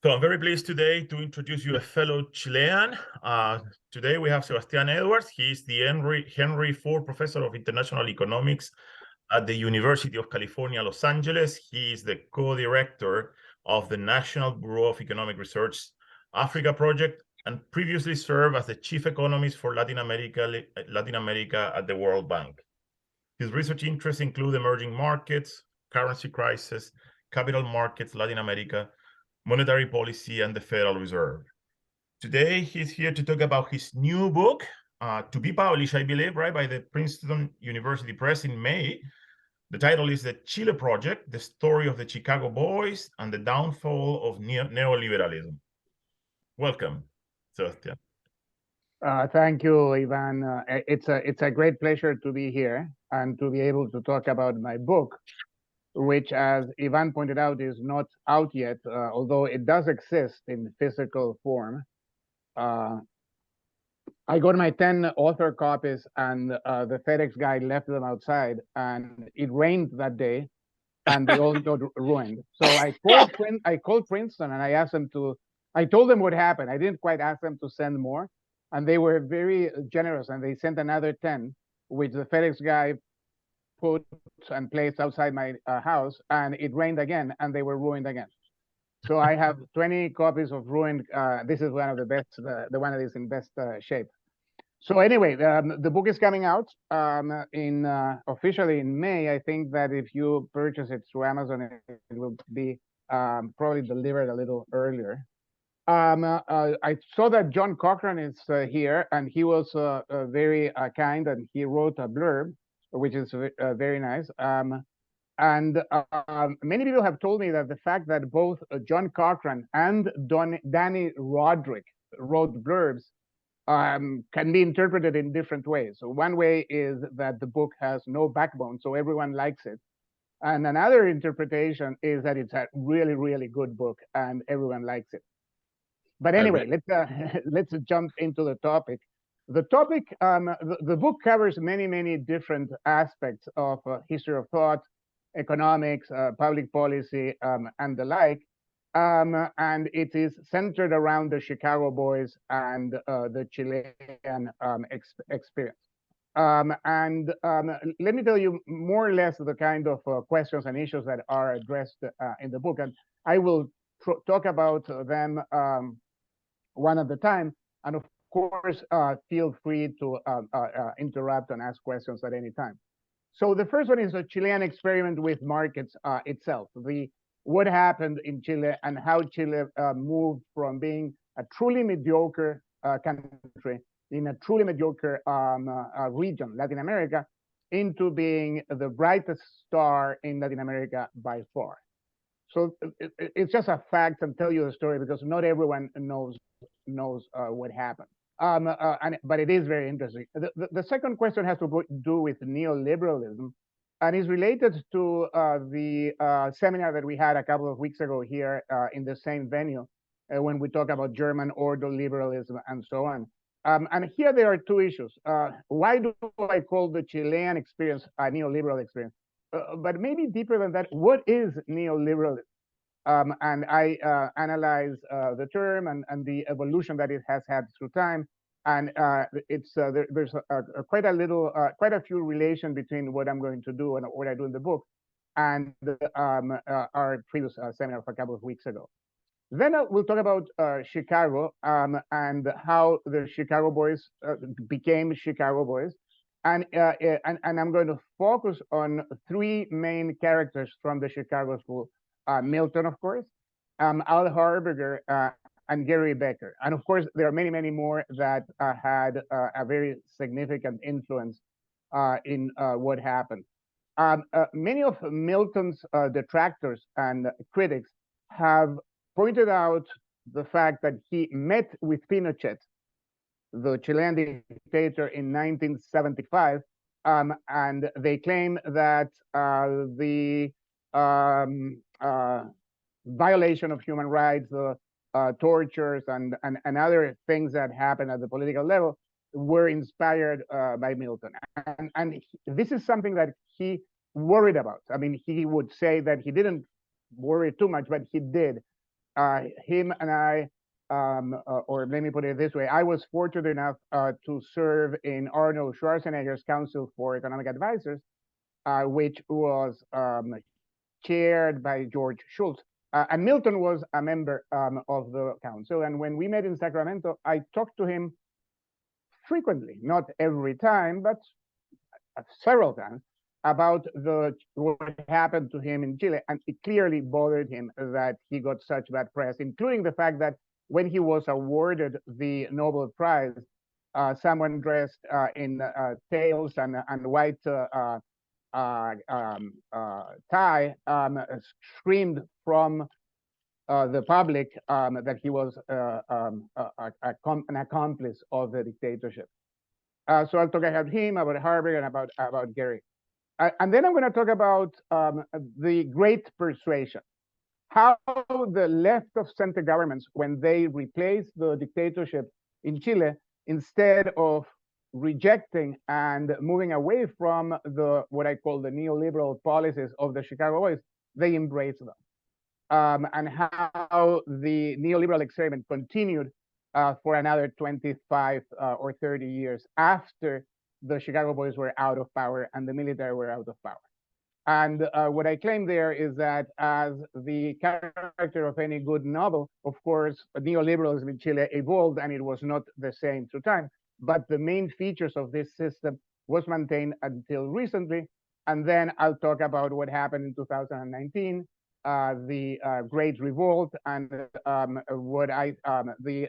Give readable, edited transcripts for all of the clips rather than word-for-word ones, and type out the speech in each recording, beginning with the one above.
So I'm very pleased today to introduce you a fellow Chilean. Today we have Sebastian Edwards. He's the Henry Ford Professor of International Economics at the University of California, Los Angeles. He is the co-director of the National Bureau of Economic Research Africa Project and previously served as the chief economist for Latin America at the World Bank. His research interests include emerging markets, currency crisis, capital markets, Latin America, monetary policy, and the Federal Reserve. Today, he's here to talk about his new book, to be published, I believe, right, by the Princeton University Press in May. The title is The Chile Project, the story of the Chicago Boys and the downfall of neoliberalism. Welcome, Sebastian. Thank you, Ivan. It's a great pleasure to be here and to be able to talk about my book, which, as Ivan pointed out, is not out yet, although it does exist in physical form. I got my 10 author copies, and the FedEx guy left them outside, and it rained that day, and they all got ruined. So I called Princeton, and I told them what happened. I didn't quite ask them to send more, and they were very generous, and they sent another 10, which the FedEx guy put and placed outside my house, and it rained again, and they were ruined again. So I have 20 copies of ruined. This is one of the best, the one that is in best shape. So anyway, the book is coming out officially in May. I think that if you purchase it through Amazon, it will be probably delivered a little earlier. I saw that John Cochran is here, and he was very kind, and he wrote a blurb, which is very nice. Many people have told me that the fact that both John Cochran and Danny Roderick wrote blurbs can be interpreted in different ways. So one way is that the book has no backbone, so everyone likes it. And another interpretation is that it's a really, really good book and everyone likes it. But anyway, let's jump into the topic. The topic, the book covers many, many different aspects of history of thought, economics, public policy, and the like. And it is centered around the Chicago Boys and the Chilean experience. Let me tell you more or less the kind of questions and issues that are addressed in the book. And I will talk about them one at a time. And of course, feel free to interrupt and ask questions at any time. So the first one is the Chilean experiment with markets itself. What happened in Chile and how Chile moved from being a truly mediocre country in a truly mediocre region, Latin America, into being the brightest star in Latin America by far. So it's just a fact and tell you the story because not everyone knows what happened. But it is very interesting. The second question has to do with neoliberalism, and is related to the seminar that we had a couple of weeks ago here in the same venue when we talk about German order liberalism and so on. And here there are two issues. Why do I call the Chilean experience a neoliberal experience? But maybe deeper than that, what is neoliberalism? And I analyze the term and the evolution that it has had through time. And there's quite a few relation between what I'm going to do and what I do in the book and our previous seminar of a couple of weeks ago. Then we'll talk about Chicago and how the Chicago Boys became Chicago Boys. And I'm going to focus on three main characters from the Chicago School. Milton, of course, Al Harberger, and Gary Becker. And of course, there are many, many more that had a very significant influence in what happened. Many of Milton's detractors and critics have pointed out the fact that he met with Pinochet, the Chilean dictator, in 1975, and they claim that the violation of human rights, the tortures, and other things that happened at the political level were inspired by Milton. And this is something that he worried about. I mean, he would say that he didn't worry too much, but he did. him and I, or let me put it this way, I was fortunate enough to serve in Arnold Schwarzenegger's Council for Economic Advisors, which was chaired by George Shultz. And Milton was a member of the council. And when we met in Sacramento, I talked to him frequently, not every time, but several times, about what happened to him in Chile. And it clearly bothered him that he got such bad press, including the fact that when he was awarded the Nobel Prize, someone dressed in tails and white tie screamed from the public that he was an accomplice of the dictatorship. So I'll talk about him, about Harvard, and about Gary. And then I'm going to talk about the Great Persuasion, how the left of center governments, when they replaced the dictatorship in Chile, instead of rejecting and moving away from what I call the neoliberal policies of the Chicago Boys, they embraced them. And how the neoliberal experiment continued for another 25 or 30 years after the Chicago Boys were out of power and the military were out of power. And what I claim there is that, as the character of any good novel, of course, neoliberalism in Chile evolved, and it was not the same through time. But the main features of this system was maintained until recently. And then I'll talk about what happened in 2019, the Great Revolt, and the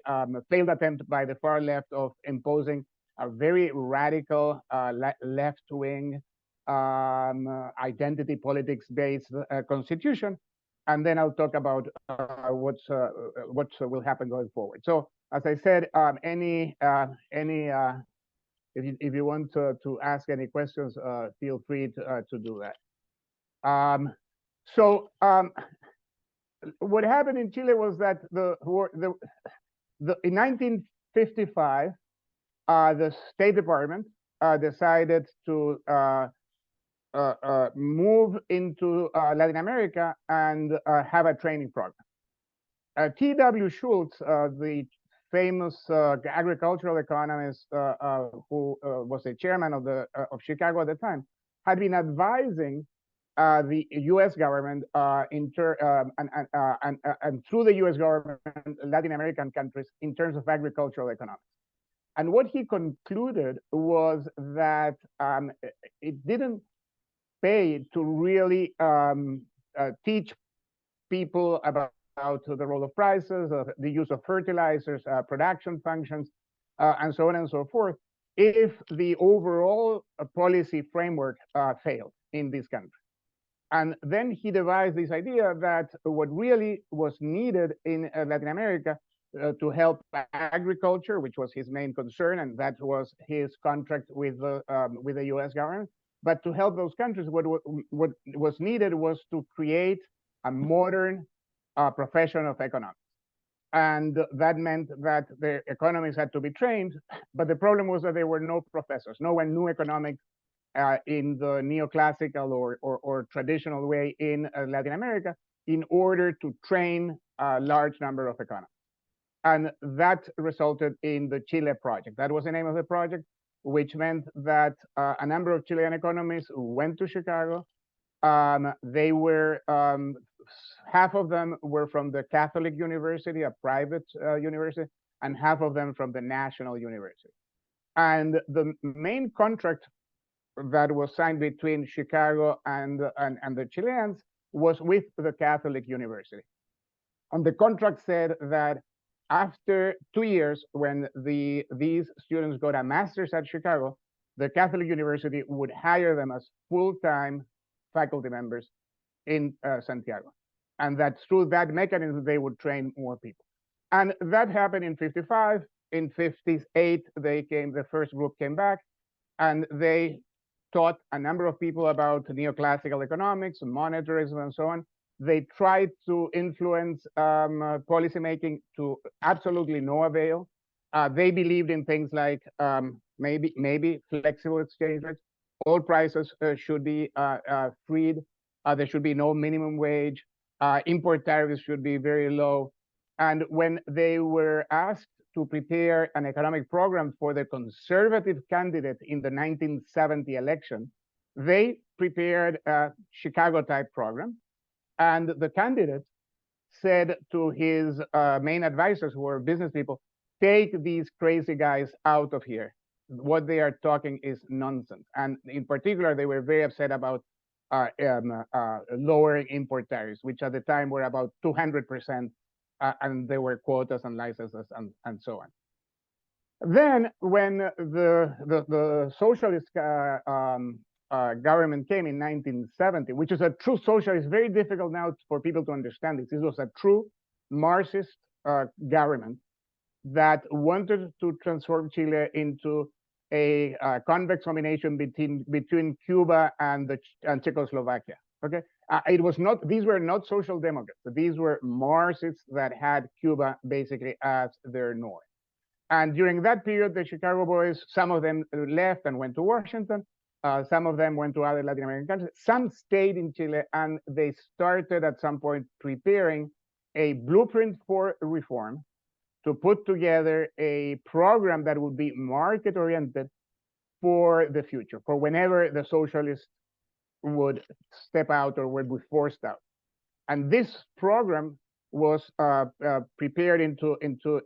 failed attempt by the far left of imposing a very radical left-wing identity politics-based constitution. And then I'll talk about what will happen going forward. So, as I said, if you want to ask any questions, feel free to do that. What happened in Chile was that in 1955, the State Department decided to move into Latin America and have a training program. T.W. Schultz, the famous agricultural economist who was the chairman of Chicago at the time, had been advising the U.S. government and through the U.S. government, Latin American countries in terms of agricultural economics. And what he concluded was that it didn't pay to really teach people about the role of prices, the use of fertilizers, production functions, and so on and so forth, if the overall policy framework failed in this country. And then he devised this idea that what really was needed in Latin America to help agriculture, which was his main concern, and that was his contract with the U.S. government. But to help those countries, what was needed was to create a modern profession of economics. And that meant that the economists had to be trained. But the problem was that there were no professors. No one knew economics in the neoclassical or traditional way in Latin America in order to train a large number of economists. And that resulted in the Chile project. That was the name of the project, which meant that a number of Chilean economists went to Chicago. They were, half of them were from the Catholic University, a private university, and half of them from the National University. And the main contract that was signed between Chicago and the Chileans was with the Catholic University. And the contract said that after 2 years, when these students got a master's at Chicago, the Catholic University would hire them as full-time faculty members in Santiago. And that through that mechanism, they would train more people. And that happened in 55. In 58, the first group came back, and they taught a number of people about neoclassical economics, monetarism, and so on. They tried to influence policymaking to absolutely no avail. They believed in things like maybe flexible exchange rates. All prices should be freed. There should be no minimum wage. Import tariffs should be very low. And when they were asked to prepare an economic program for the conservative candidate in the 1970 election, they prepared a Chicago-type program. And the candidate said to his main advisors, who were business people, take these crazy guys out of here. What they are talking is nonsense. And in particular, they were very upset about lowering import tariffs, which at the time were about 200%, and there were quotas and licenses and so on. Then, when the socialist government came in 1970, which is a true socialist, very difficult now for people to understand this. This was a true Marxist government that wanted to transform Chile into a convex combination between Cuba and Czechoslovakia. Okay, it was not; these were not social democrats. These were Marxists that had Cuba basically as their north. And during that period, the Chicago boys, some of them left and went to Washington. Some of them went to other Latin American countries. Some stayed in Chile, and they started at some point preparing a blueprint for reform to put together a program that would be market-oriented for the future, for whenever the socialists would step out or would be forced out. And this program was prepared into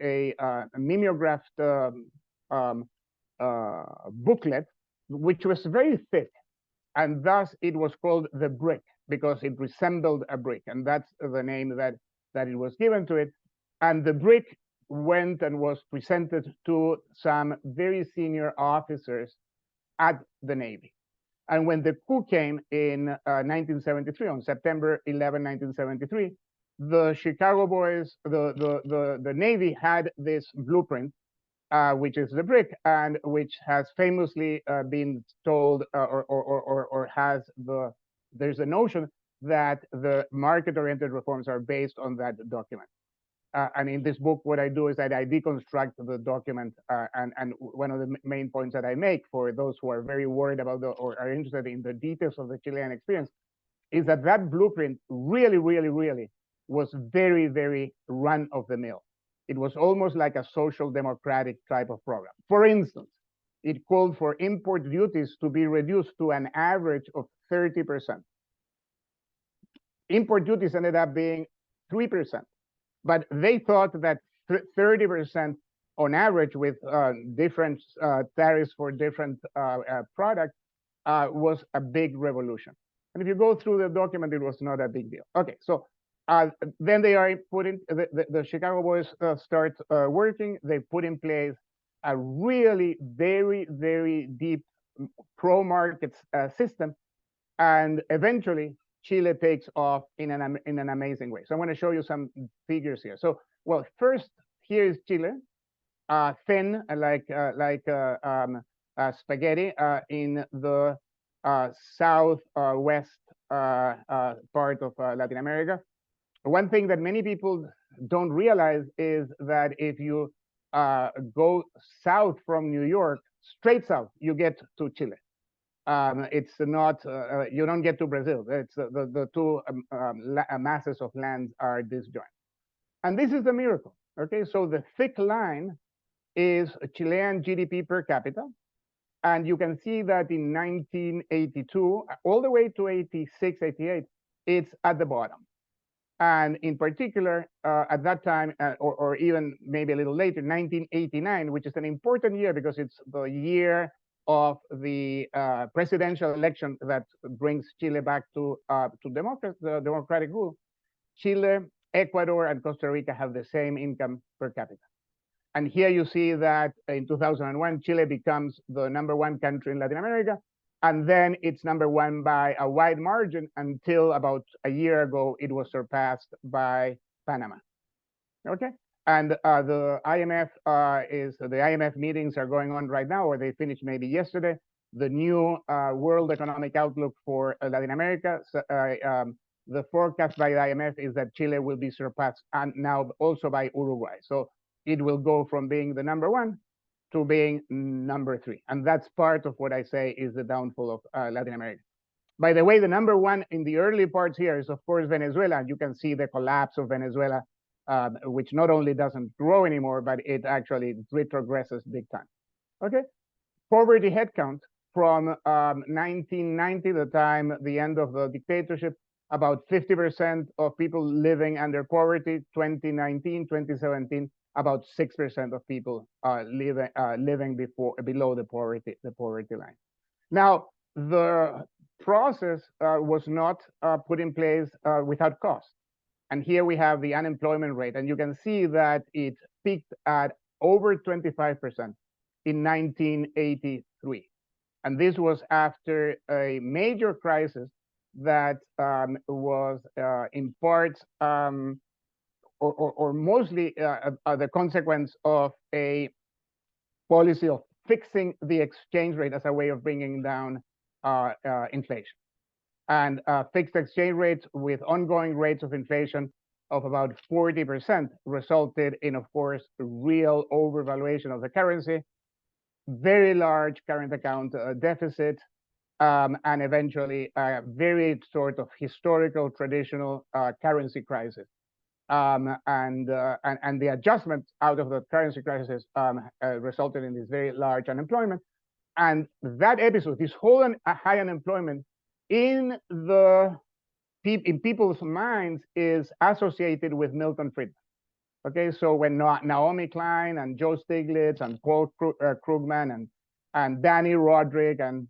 a mimeographed booklet, which was very thick, and thus it was called the brick, because it resembled a brick, and that's the name that it was given to it. And the brick went and was presented to some very senior officers at the Navy. And when the coup came in 1973, on September 11, 1973, the Chicago boys, the Navy had this blueprint, which is the brick, and which has famously been told, or has there's a notion that the market-oriented reforms are based on that document. And in this book, what I do is that I deconstruct the document, and one of the main points that I make for those who are very worried about or are interested in the details of the Chilean experience is that that blueprint really, really, really was very, very run-of-the-mill. It was almost like a social democratic type of program. For instance, it called for import duties to be reduced to an average of 30%. Import duties ended up being 3%. But they thought that 30% on average, with different tariffs for different products, was a big revolution. And if you go through the document, it was not a big deal. Okay, so then they are putting, the Chicago boys start working. They put in place a really very, very deep pro-market system. And eventually, Chile takes off in an amazing way. So I'm going to show you some figures here. So, well, first, here is Chile, thin like spaghetti in the southwest part of Latin America. One thing that many people don't realize is that if you go south from New York, straight south, you get to Chile. It's not, you don't get to Brazil. It's the two masses of land are disjoint. And this is the miracle, okay? So the thick line is Chilean GDP per capita. And you can see that in 1982, all the way to 86, 88, it's at the bottom. And in particular, at that time, or even maybe a little later, 1989, which is an important year because it's the year of the presidential election that brings Chile back to democratic rule. Chile, Ecuador, and Costa Rica have the same income per capita. And here you see that in 2001, Chile becomes the #1 country in Latin America. And then it's #1 by a wide margin until about a year ago, it was surpassed by Panama. Okay. And the IMF meetings are going on right now, or they finished maybe yesterday. The new World Economic Outlook for Latin America, the forecast by the IMF is that Chile will be surpassed, and now also by Uruguay. So it will go from being the #1 to being #3. And that's part of what I say is the downfall of Latin America. By the way, the #1 in the early parts here is, of course, Venezuela. You can see the collapse of Venezuela which not only doesn't grow anymore, but it actually retrogresses big time. Okay, poverty headcount from 1990, the end of the dictatorship, about 50% of people living under poverty. 2019, 2017, about 6% of people living below the poverty line. Now, the process was not put in place without cost. And here we have the unemployment rate, and you can see that it peaked at over 25% in 1983. And this was after a major crisis that was in part or mostly the consequence of a policy of fixing the exchange rate as a way of bringing down inflation. And fixed exchange rates with ongoing rates of inflation of about 40% resulted in, of course, real overvaluation of the currency, very large current account deficit, and eventually a very sort of historical traditional currency crisis. And the adjustment out of the currency crisis resulted in this very large unemployment. And that episode, this whole high unemployment in people's minds is associated with Milton Friedman. Okay, so when Naomi Klein and Joe Stiglitz and Paul Krugman and Danny Roderick and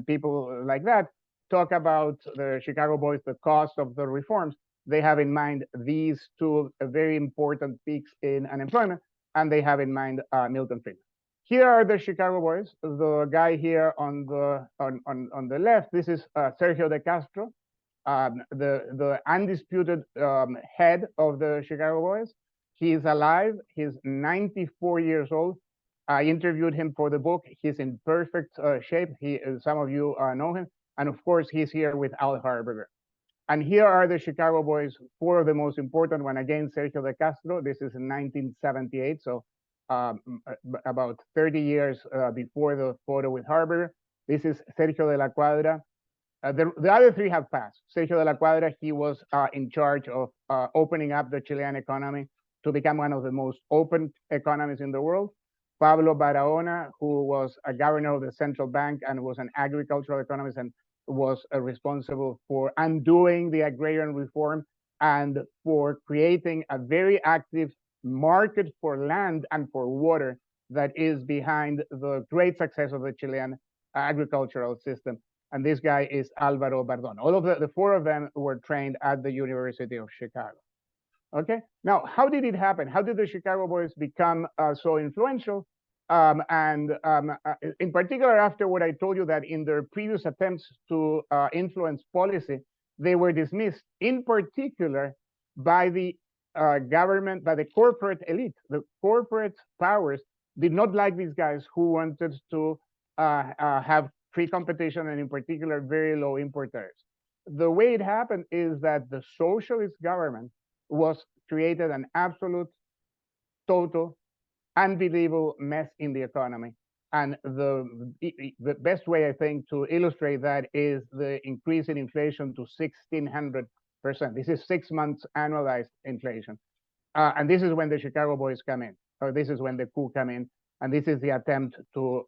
people like that talk about the Chicago Boys, the cost of the reforms, they have in mind these two very important peaks in unemployment, and they have in mind Milton Friedman. Here are the Chicago Boys. The guy here on the left, this is Sergio de Castro, the undisputed head of the Chicago Boys. He is alive. He's 94 years old. I interviewed him for the book. He's in perfect shape. Some of you know him. And of course, he's here with Al Harberger. And here are the Chicago Boys, four of the most important one. Again, Sergio de Castro. This is in 1978, so about 30 years before the photo with Harberger. This is Sergio de la Cuadra. The other three have passed. Sergio de la Cuadra, he was in charge of opening up the Chilean economy to become one of the most open economies in the world. Pablo Barahona, who was a governor of the central bank and was an agricultural economist and was responsible for undoing the agrarian reform and for creating a very active market for land and for water that is behind the great success of the Chilean agricultural system. And this guy is Álvaro Bardón. All of the four of them were trained at the University of Chicago. Okay, now how did it happen? How did the Chicago Boys become so influential? In particular, after what I told you, that in their previous attempts to influence policy, they were dismissed, in particular by the government, by the corporate elite. The corporate powers did not like these guys who wanted to have free competition and in particular very low import tariffs. The way it happened is that the socialist government was created an absolute, total, unbelievable mess in the economy. And the best way, I think, to illustrate that is the increase in inflation to 1,600%. This is 6 months annualized inflation. And this is when the Chicago Boys come in, or this is when the coup come in. And this is the attempt to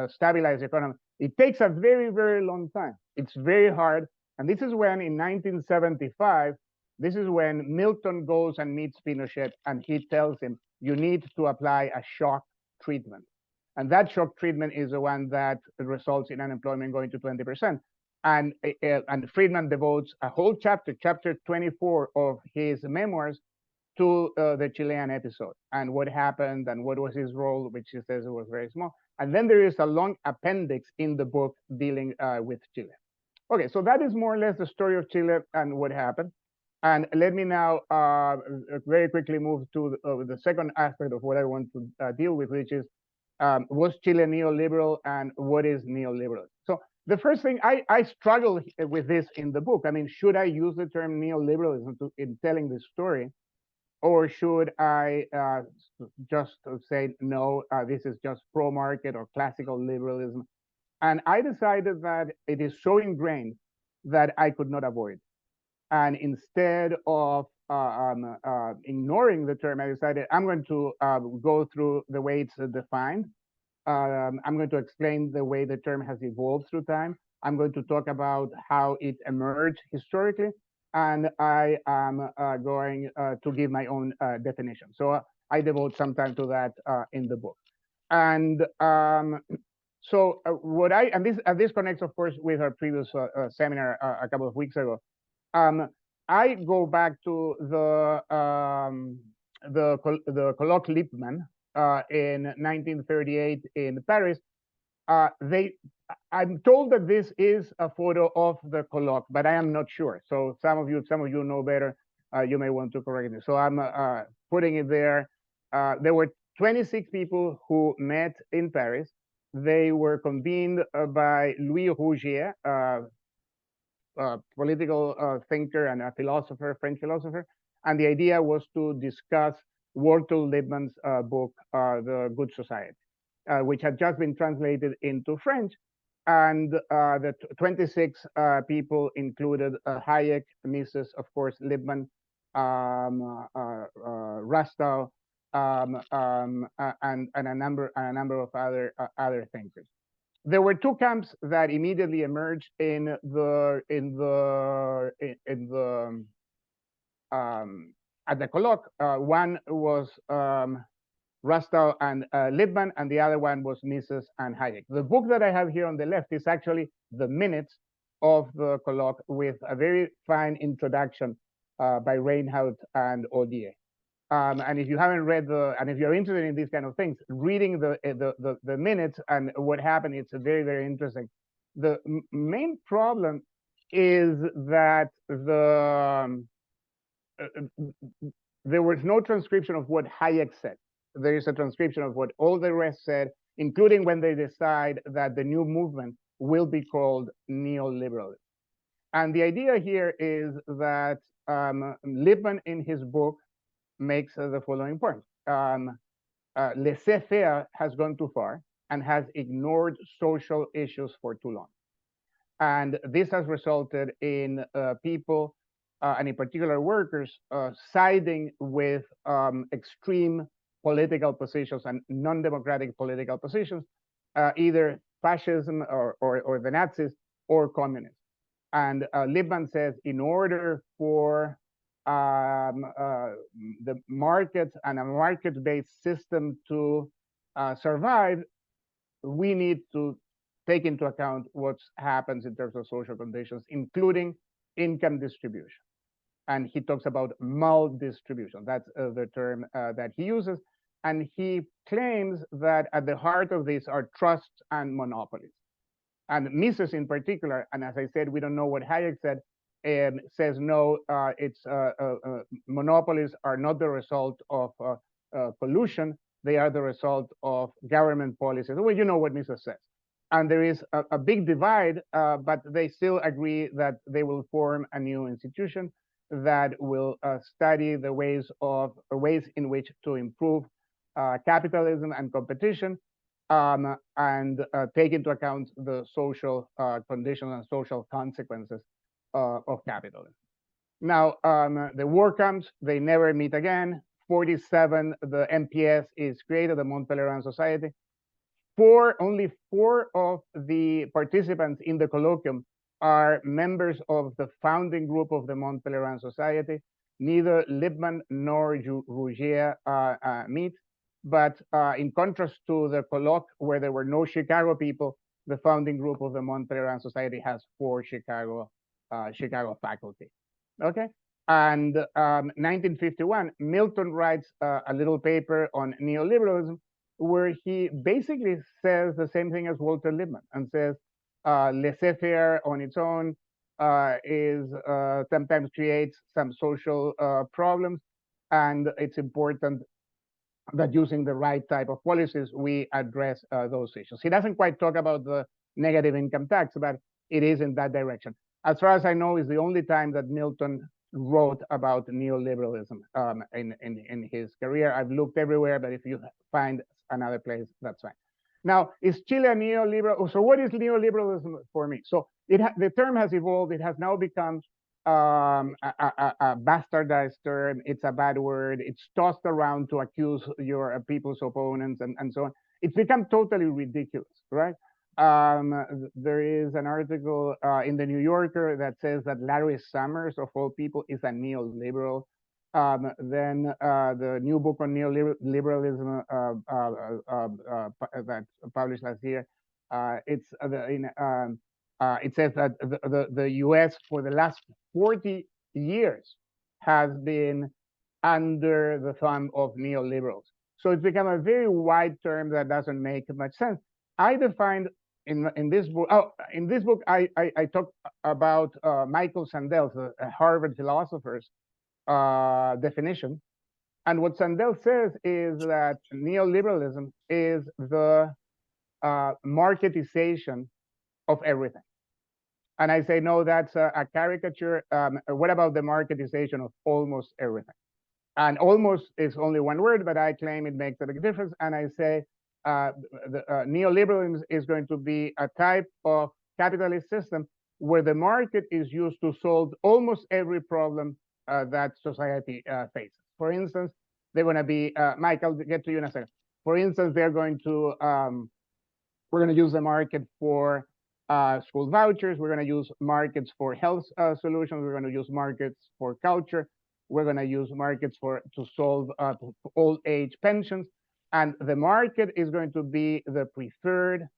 stabilize the economy. It takes a very, very long time. It's very hard. And this is when, in 1975, this is when Milton goes and meets Pinochet, and he tells him, you need to apply a shock treatment. And that shock treatment is the one that results in unemployment going to 20%. And Friedman devotes a whole chapter 24 of his memoirs, to the Chilean episode and what happened and what was his role, which he says was very small. And then there is a long appendix in the book dealing with Chile. Okay, so that is more or less the story of Chile and what happened. And let me now very quickly move to the second aspect of what I want to deal with, which is was Chile neoliberal and what is neoliberalism? So the first thing, I struggle with this in the book. I mean, should I use the term neoliberalism in telling this story? Or should I just say, no, this is just pro-market or classical liberalism? And I decided that it is so ingrained that I could not avoid. And instead of ignoring the term, I decided I'm going to go through the way it's defined. I'm going to explain the way the term has evolved through time. I'm going to talk about how it emerged historically, and I am going to give my own definition. So I devote some time to that in the book. And so this connects, of course, with our previous seminar a couple of weeks ago. I go back to the colloque Lippmann in 1938 in Paris. I'm told that this is a photo of the colloque, but I am not sure. So some of you know better. You may want to correct me. So I'm putting it there. There were 26 people who met in Paris. They were convened by Louis Rougier, a political thinker and a philosopher, French philosopher. And the idea was to discuss Walter Lippmann's book, The Good Society, which had just been translated into French. And the 26 people included Hayek, Mises, of course, Lippmann, Rastow, and a number of other thinkers. There were two camps that immediately emerged at the colloque. One was Rastow and Lippmann, and the other one was Mises and Hayek. The book that I have here on the left is actually the minutes of the colloque with a very fine introduction by Reinhardt and Odier. And if you haven't read and if you're interested in these kind of things, reading the minutes and what happened, it's very, very interesting. The main problem is that there was no transcription of what Hayek said. There is a transcription of what all the rest said, including when they decide that the new movement will be called neoliberalism. And the idea here is that Lippmann, in his book, makes the following point. Laissez-faire has gone too far and has ignored social issues for too long. And this has resulted in people, and in particular workers, siding with extreme political positions and non-democratic political positions, either fascism or the Nazis or communists. And Lippmann says in order for the markets and a market-based system to survive, we need to take into account what happens in terms of social conditions, including income distribution. And he talks about maldistribution. That's the term that he uses. And he claims that at the heart of this are trusts and monopolies. And Mises in particular, and as I said, we don't know what Hayek said, says no, monopolies are not the result of pollution, they are the result of government policies. Well, you know what Mises says. And there is a big divide, but they still agree that they will form a new institution that will study the ways in which to improve capitalism and competition, and take into account the social conditions and social consequences of capitalism. Now, the war comes, they never meet again. 47, the MPS is created, the Mont Pelerin Society. Only four of the participants in the colloquium are members of the founding group of the Mont Pelerin Society. Neither Lippmann nor Rougier meet. But in contrast to the colloque, where there were no Chicago people, the founding group of the Mont Pelerin Society has 4 Chicago faculty. Okay, and 1951, Milton writes a little paper on neoliberalism, where he basically says the same thing as Walter Lippmann, and says laissez-faire on its own sometimes creates some social problems, and it's important that using the right type of policies, we address those issues. He doesn't quite talk about the negative income tax, but it is in that direction. As far as I know, is the only time that Milton wrote about neoliberalism in his career. I've looked everywhere, but if you find another place, that's fine. Now, is Chile a neoliberal? So what is neoliberalism for me? So the term has evolved. It has now become a bastardized term. It's a bad word. It's tossed around to accuse your people's opponents and so on. It's become totally ridiculous, right? There is an article in the New Yorker that says that Larry Summers, of all people, is a neoliberal. Then the new book on neoliberalism that's published last year, it says that the U.S. for the last 40 years has been under the thumb of neoliberals. So it's become a very wide term that doesn't make much sense. I defined in this book. I talk about Michael Sandel's, a Harvard philosopher's definition. And what Sandel says is that neoliberalism is the marketization of everything. And I say, no, that's a caricature. What about the marketization of almost everything? And almost is only one word, but I claim it makes a big difference. And I say neoliberalism is going to be a type of capitalist system where the market is used to solve almost every problem that society faces. For instance, they're going to be, Mike, I'll get to you in a second. For instance, they're going to, we're going to use the market for school vouchers. We're going to use markets for health solutions. We're going to use markets for culture. We're going to use markets to solve old age pensions. And the market is going to be the preferred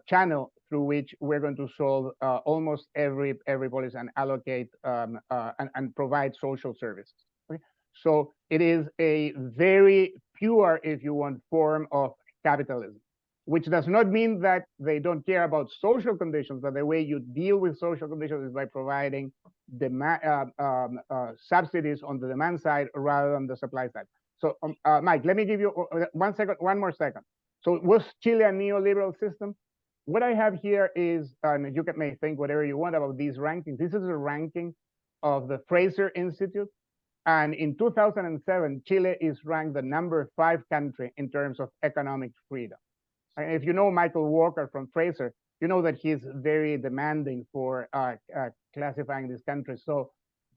channel through which we're going to solve almost every policy and allocate and provide social services. Okay? So it is a very pure, if you want, form of capitalism, which does not mean that they don't care about social conditions, but the way you deal with social conditions is by providing subsidies on the demand side rather than the supply side. So, Mike, let me give you one more second. So was Chile a neoliberal system? What I have here is, and you may think whatever you want about these rankings. This is a ranking of the Fraser Institute. And in 2007, Chile is ranked the #5 country in terms of economic freedom. And if you know Michael Walker from Fraser, you know that he's very demanding for classifying these countries. So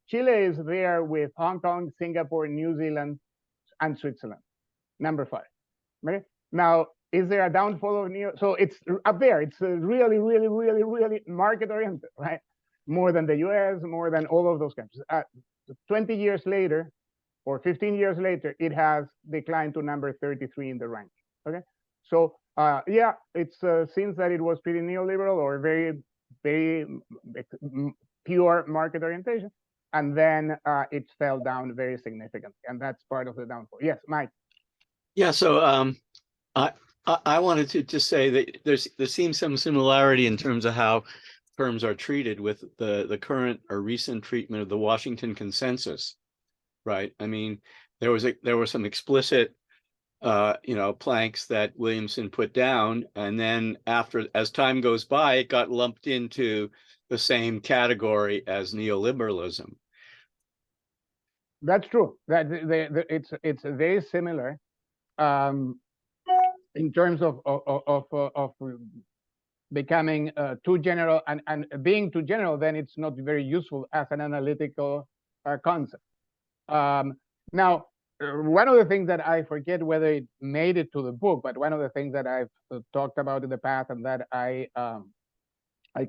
Chile is there with Hong Kong, Singapore, New Zealand, and Switzerland, #5. Okay? Now, is there a downfall of So it's up there. It's really, really, really, really market-oriented, right? More than the US, more than all of those countries. 20 years later, or 15 years later, it has declined to #33 in the ranking. Okay? So yeah, it seems that it was pretty neoliberal or very, very pure market orientation. And then it fell down very significantly. And that's part of the downfall. Yes, Mike. Yeah, so I wanted to just say that there seems some similarity in terms of how terms are treated with the current or recent treatment of the Washington Consensus, right? I mean, there were some explicit planks that Williamson put down, and then as time goes by, it got lumped into the same category as neoliberalism. That's true. That it's very similar in terms of becoming too general, and being too general. Then it's not very useful as an analytical concept. Now, one of the things that I forget whether it made it to the book, but one of the things that I've talked about in the past and that I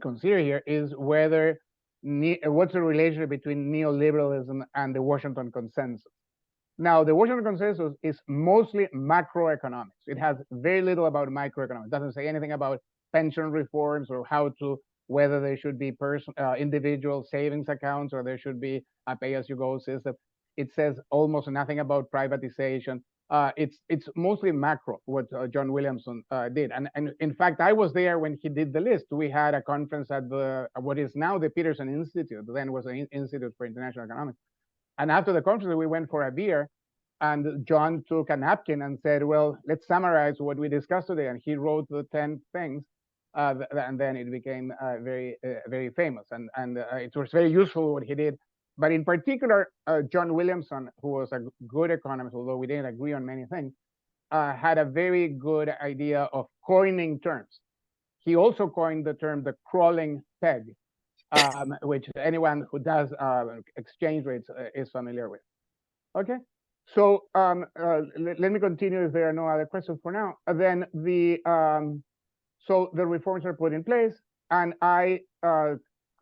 consider here is whether what's the relationship between neoliberalism and the Washington Consensus. Now, the Washington Consensus is mostly macroeconomics. It has very little about microeconomics. It doesn't say anything about pension reforms or whether there should be individual savings accounts or there should be a pay-as-you-go system. It says almost nothing about privatization. It's mostly macro, what John Williamson did. And in fact, I was there when he did the list. We had a conference at what is now the Peterson Institute, then was the Institute for International Economics. And after the conference, we went for a beer, and John took a napkin and said, well, let's summarize what we discussed today. And he wrote the 10 things, and then it became very, very famous. And it was very useful what he did. But in particular, John Williamson, who was a good economist, although we didn't agree on many things, had a very good idea of coining terms. He also coined the term the crawling peg, which anyone who does exchange rates is familiar with. Okay, so let me continue if there are no other questions for now. Then so the reforms are put in place, and I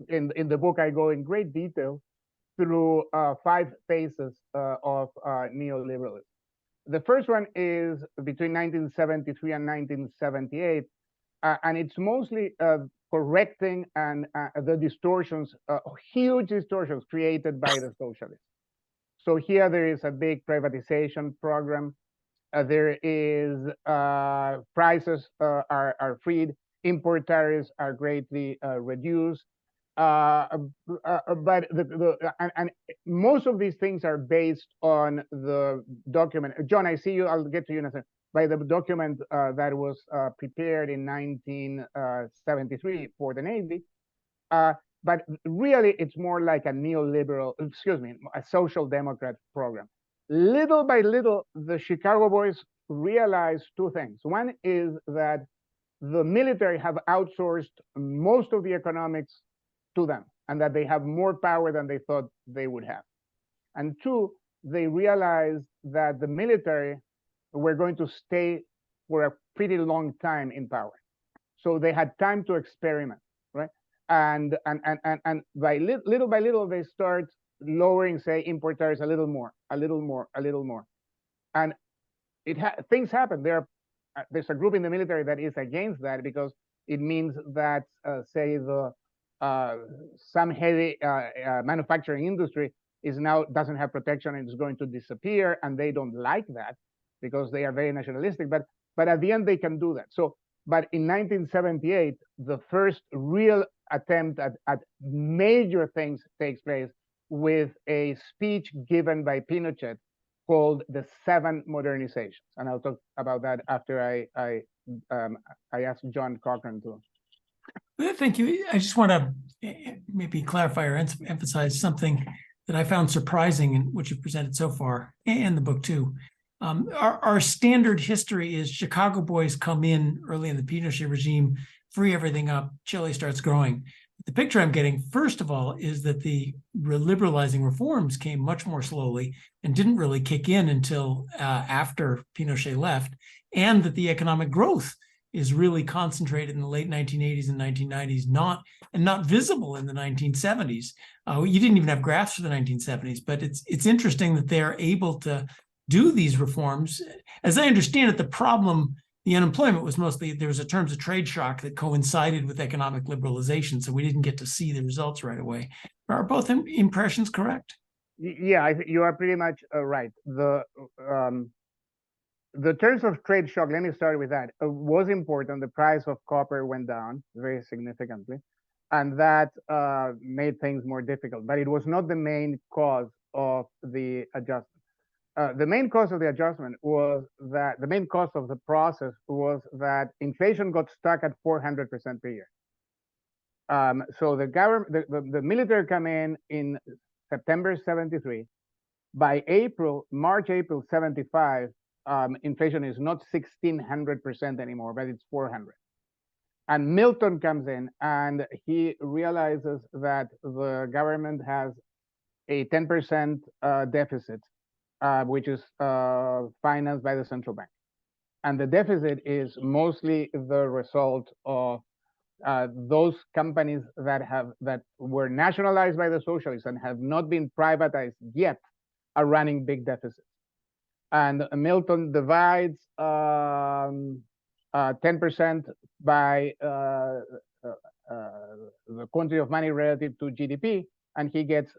in the book I go in great detail through 5 phases of neoliberalism. The first one is between 1973 and 1978, and it's mostly correcting and the distortions, huge distortions created by the socialists. So here there is a big privatization program. There is prices are freed, import tariffs are greatly reduced. But and most of these things are based on the document. John, I see you. I'll get to you in a second. By the document that was prepared in 1973 for the Navy. But really, it's more like a neoliberal, a social democrat program. Little by little, the Chicago boys realized 2 things. One is that the military have outsourced most of the economics to them, and that they have more power than they thought they would have. And 2, they realized that the military were going to stay for a pretty long time in power. So they had time to experiment, right? And by little by little, they start lowering, say, import tariffs a little more. And things happen. There's a group in the military that is against that because it means that, say, some heavy manufacturing industry doesn't have protection and is going to disappear, and they don't like that because they are very nationalistic. But at the end, they can do that. So, but in 1978, the first real attempt at major things takes place with a speech given by Pinochet called the 7 Modernizations, and I'll talk about that after I ask John Cochran to. Thank you. I just want to maybe clarify or emphasize something that I found surprising in what you've presented so far, and the book too. Our standard history is Chicago boys come in early in the Pinochet regime, free everything up, Chile starts growing. The picture I'm getting, first of all, is that the liberalizing reforms came much more slowly and didn't really kick in until after Pinochet left, and that the economic growth is really concentrated in the late 1980s and 1990s, not visible in the 1970s. You didn't even have graphs for the 1970s, but it's interesting that they're able to do these reforms. As I understand it, the unemployment was mostly, there was a terms of trade shock that coincided with economic liberalization, so we didn't get to see the results right away. Are both impressions correct? Yeah, you are pretty much right. The terms of trade shock, let me start with that, was important. The price of copper went down very significantly, and that made things more difficult. But it was not the main cause of the adjustment. The main cause of the adjustment was that the main cause of the process was that inflation got stuck at 400% per year. So the government, the military come in September 73. By March, April 75, inflation is not 1,600% anymore, but it's 400. And Milton comes in and he realizes that the government has a 10% deficit, which is financed by the central bank. And the deficit is mostly the result of those companies that were nationalized by the socialists and have not been privatized yet are running big deficits. And Milton divides 10% by the quantity of money relative to GDP, and he gets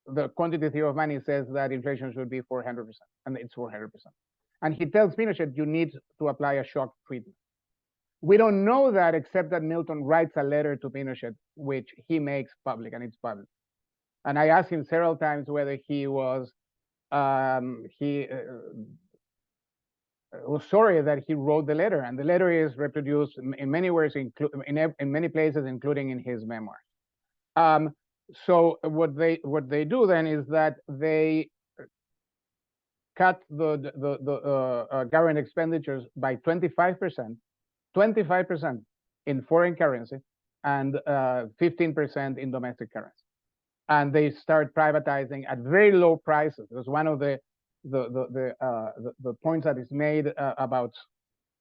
the quantity theory of money says that inflation should be 400%, and it's 400%. And he tells Pinochet, you need to apply a shock treatment. We don't know that except that Milton writes a letter to Pinochet, which he makes public, and it's public. And I asked him several times whether he was sorry that he wrote the letter, and the letter is reproduced in many words, in many places, including in his memoirs. So what they do then is that they cut the government expenditures by 25% in foreign currency, and 15% in domestic currency. And they start privatizing at very low prices. It was one of the points that is made about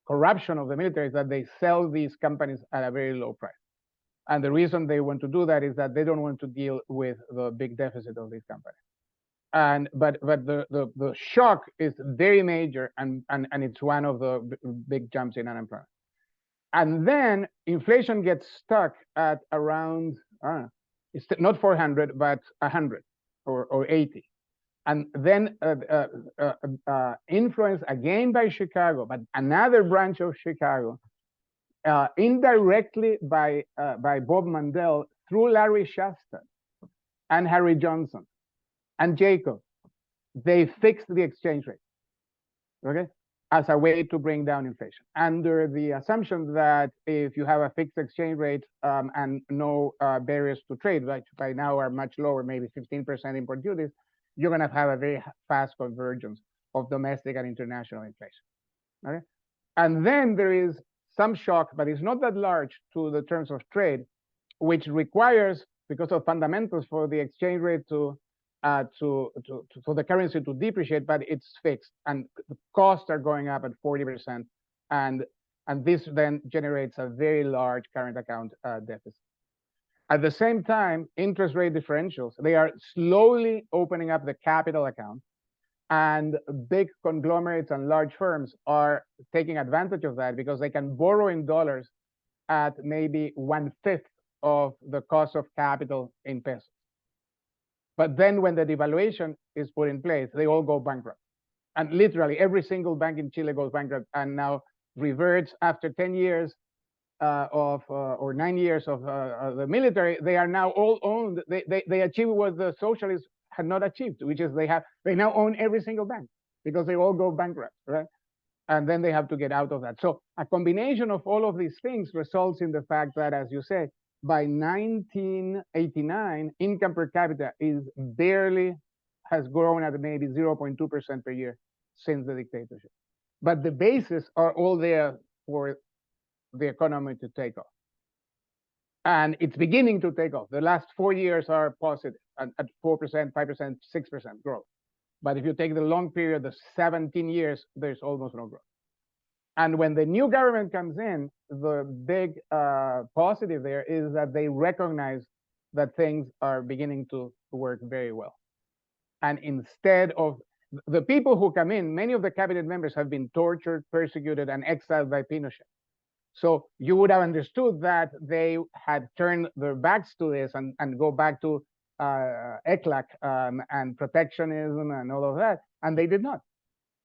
corruption of the military is that they sell these companies at a very low price. And the reason they want to do that is that they don't want to deal with the big deficit of these companies. And but the shock is very major, and it's one of the big jumps in unemployment. And then inflation gets stuck at around, it's not 400, but 100 or 80. And then influenced again by Chicago, but another branch of Chicago, indirectly by Bob Mandel through Larry Shasta and Harry Johnson and Jacob, they fixed the exchange rate, okay, as a way to bring down inflation, under the assumption that if you have a fixed exchange rate and no barriers to trade, which by now are much lower, maybe 15% import duties, you're going to have a very fast convergence of domestic and international inflation. Okay? And then there is some shock, but it's not that large, to the terms of trade, which requires, because of fundamentals, for the exchange rate for the currency to depreciate, but it's fixed, and the costs are going up at 40%, and this then generates a very large current account deficit. At the same time, interest rate differentials, they are slowly opening up the capital account, and big conglomerates and large firms are taking advantage of that because they can borrow in dollars at maybe 1/5 of the cost of capital in pesos. But then when the devaluation is put in place, they all go bankrupt. And literally every single bank in Chile goes bankrupt and now reverts after 10 years or 9 years of the military. They are now all owned. They achieve what the socialists had not achieved, which is they now own every single bank because they all go bankrupt, right? And then they have to get out of that. So a combination of all of these things results in the fact that, as you say, by 1989, income per capita has grown at maybe 0.2% per year since the dictatorship. But the bases are all there for the economy to take off. And it's beginning to take off. The last 4 years are positive at 4%, 5%, 6% growth. But if you take the long period, the 17 years, there's almost no growth. And when the new government comes in, the big positive there is that they recognize that things are beginning to work very well. And instead of the people who come in, many of the cabinet members have been tortured, persecuted, and exiled by Pinochet. So you would have understood that they had turned their backs to this and go back to ECLAC and protectionism and all of that, and they did not.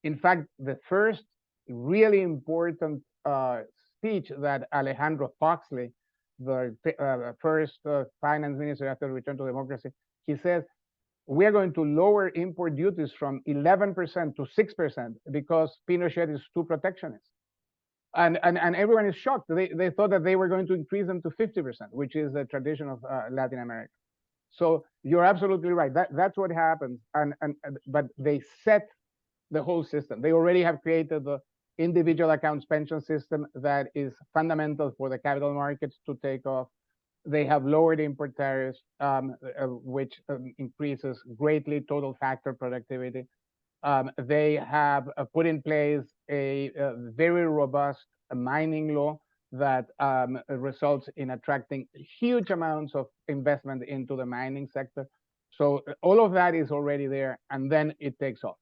In fact, the first really important speech that Alejandro Foxley, the first finance minister after the return to democracy, he says, we are going to lower import duties from 11% to 6% because Pinochet is too protectionist. And everyone is shocked. They thought that they were going to increase them to 50%, which is the tradition of Latin America. So you're absolutely right. That's what happens. But they set the whole system. They already have created the individual accounts pension system that is fundamental for the capital markets to take off. They have lowered import tariffs, which increases greatly total factor productivity. They have put in place a very robust mining law that results in attracting huge amounts of investment into the mining sector. So all of that is already there, and then it takes off.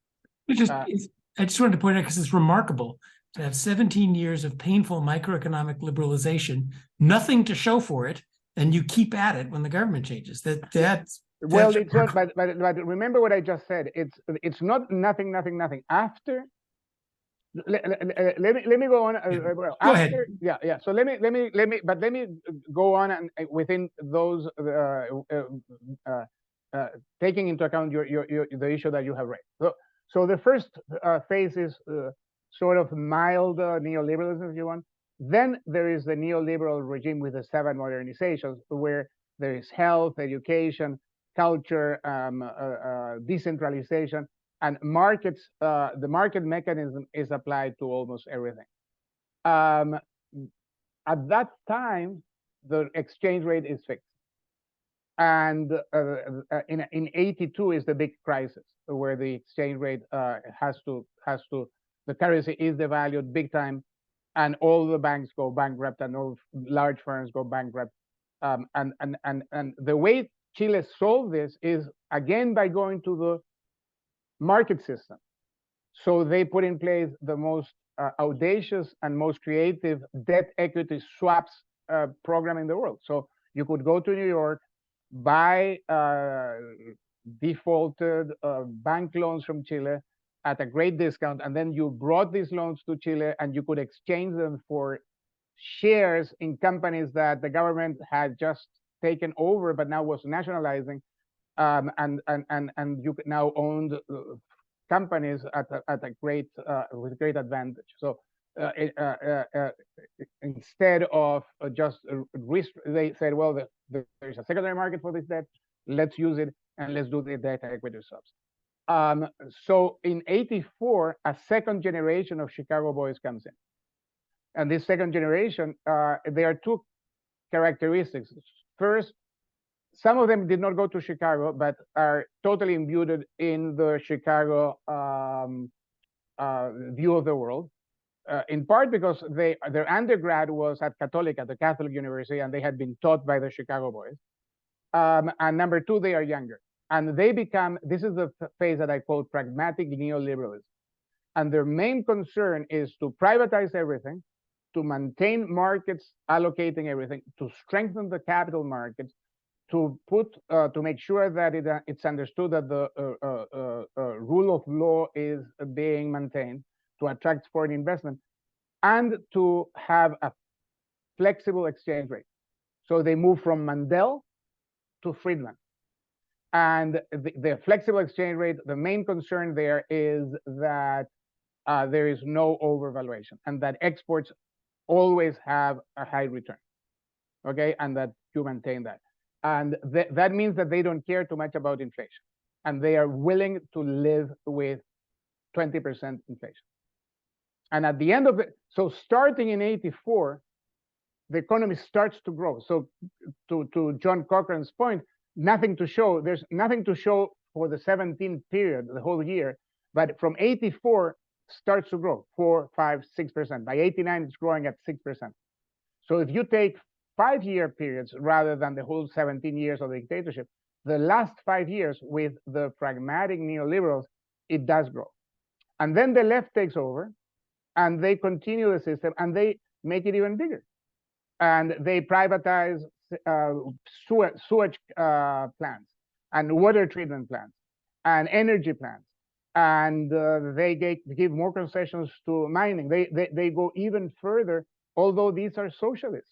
I just wanted to point out, because it's remarkable to have 17 years of painful microeconomic liberalization, nothing to show for it, and you keep at it when the government changes. That's well, it's not, but remember what I just said. It's not nothing. After, let me go on. Go ahead. Yeah. So let me go on and within those taking into account the issue that you have raised. So the first phase is sort of mild neoliberalism, if you want. Then there is the neoliberal regime with the 7 modernizations, where there is health, education, culture, decentralization, and markets. The market mechanism is applied to almost everything. At that time, the exchange rate is fixed. And in 82 is the big crisis where the exchange rate the currency is devalued big time, and all the banks go bankrupt and all large firms go bankrupt. And the way Chile solved this is again by going to the market system. So they put in place the most audacious and most creative debt equity swaps program in the world. So you could go to New York, buy defaulted bank loans from Chile at a great discount, and then you brought these loans to Chile and you could exchange them for shares in companies that the government had just taken over but now was nationalizing, and you now owned companies at a great with great advantage. So instead of just risk, they said, well, there's a secondary market for this debt. Let's use it and let's do the debt equity swaps. So in 84, a second generation of Chicago boys comes in. And this second generation, there are two characteristics. First, some of them did not go to Chicago, but are totally imbued in the Chicago view of the world. In part because their undergrad was at Católica, the Catholic University, and they had been taught by the Chicago boys. And number two, they are younger. And they become, this is the phase that I call pragmatic neoliberalism. And their main concern is to privatize everything, to maintain markets, allocating everything, to strengthen the capital markets, to make sure that it's understood that the rule of law is being maintained, to attract foreign investment, and to have a flexible exchange rate. So they move from Mandel to Friedman. And the flexible exchange rate, the main concern there is that there is no overvaluation and that exports always have a high return, okay? And that you maintain that. And that means that they don't care too much about inflation. And they are willing to live with 20% inflation. And at the end of it, so starting in 84, the economy starts to grow. So to John Cochran's point, nothing to show. There's nothing to show for the 17th period, the whole year. But from 84 starts to grow 4, 5, 6%. By 89, it's growing at 6%. So if you take 5-year periods rather than the whole 17 years of the dictatorship, the last 5 years with the pragmatic neoliberals, it does grow. And then the left takes over and they continue the system and they make it even bigger. And they privatize sewage plants and water treatment plants and energy plants. And they give more concessions to mining. They go even further, although these are socialists.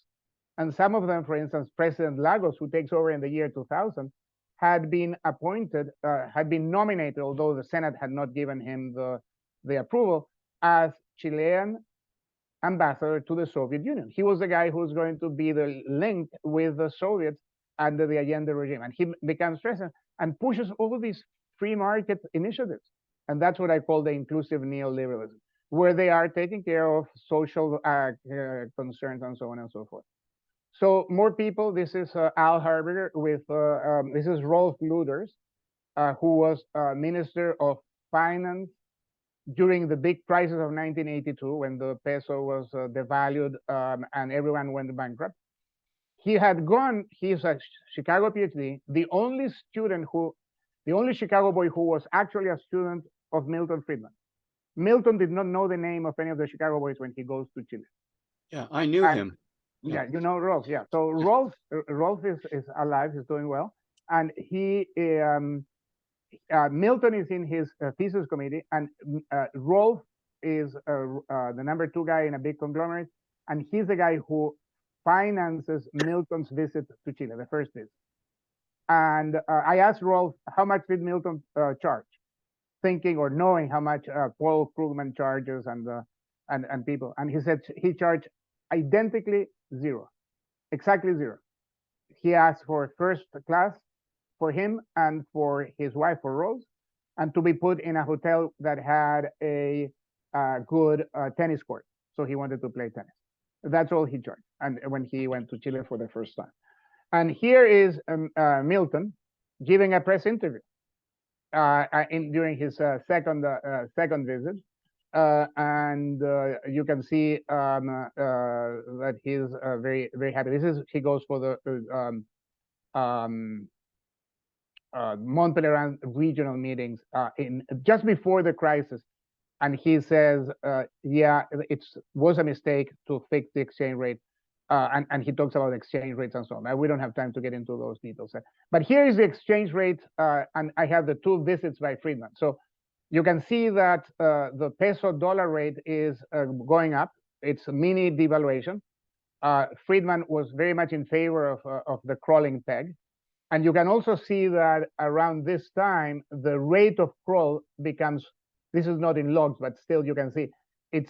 And some of them, for instance, President Lagos, who takes over in the year 2000, had been appointed, had been nominated, although the Senate had not given him the approval, as Chilean ambassador to the Soviet Union. He was the guy who was going to be the link with the Soviets under the Allende regime. And he becomes president and pushes all these free market initiatives. And that's what I call the inclusive neoliberalism, where they are taking care of social concerns and so on and so forth. So more people, this is Al Harberger with, this is Rolf Luders, who was Minister of Finance during the big crisis of 1982 when the peso was devalued and everyone went bankrupt. He had gone, he's a Chicago PhD, the only Chicago boy who was actually a student of Milton Friedman. Milton did not know the name of any of the Chicago boys when he goes to Chile. Yeah, I knew him. Yeah, you know Rolf, yeah. So Rolf is alive, he's doing well. And he, Milton is in his thesis committee, and Rolf is the number 2 guy in a big conglomerate, and he's the guy who finances Milton's visit to Chile, the first visit. And I asked Rolf, how much did Milton charge? Thinking or knowing how much Paul Krugman charges and people. And he said he charged identically 0, exactly 0. He asked for first class for him and for his wife, for Rose, and to be put in a hotel that had a good tennis court. So he wanted to play tennis. That's all he charged. and when he went to Chile for the first time. And here is Milton giving a press interview during his second visit. And you can see that he's very, very happy. He goes for the Montpellier regional meetings just before the crisis. And he says, yeah, it was a mistake to fix the exchange rate. And he talks about exchange rates and so on. We don't have time to get into those details. But here is the exchange rate. And I have the 2 visits by Friedman. So you can see that the peso dollar rate is going up. It's a mini devaluation. Friedman was very much in favor of the crawling peg. And you can also see that around this time, the rate of crawl becomes, this is not in logs, but still you can see it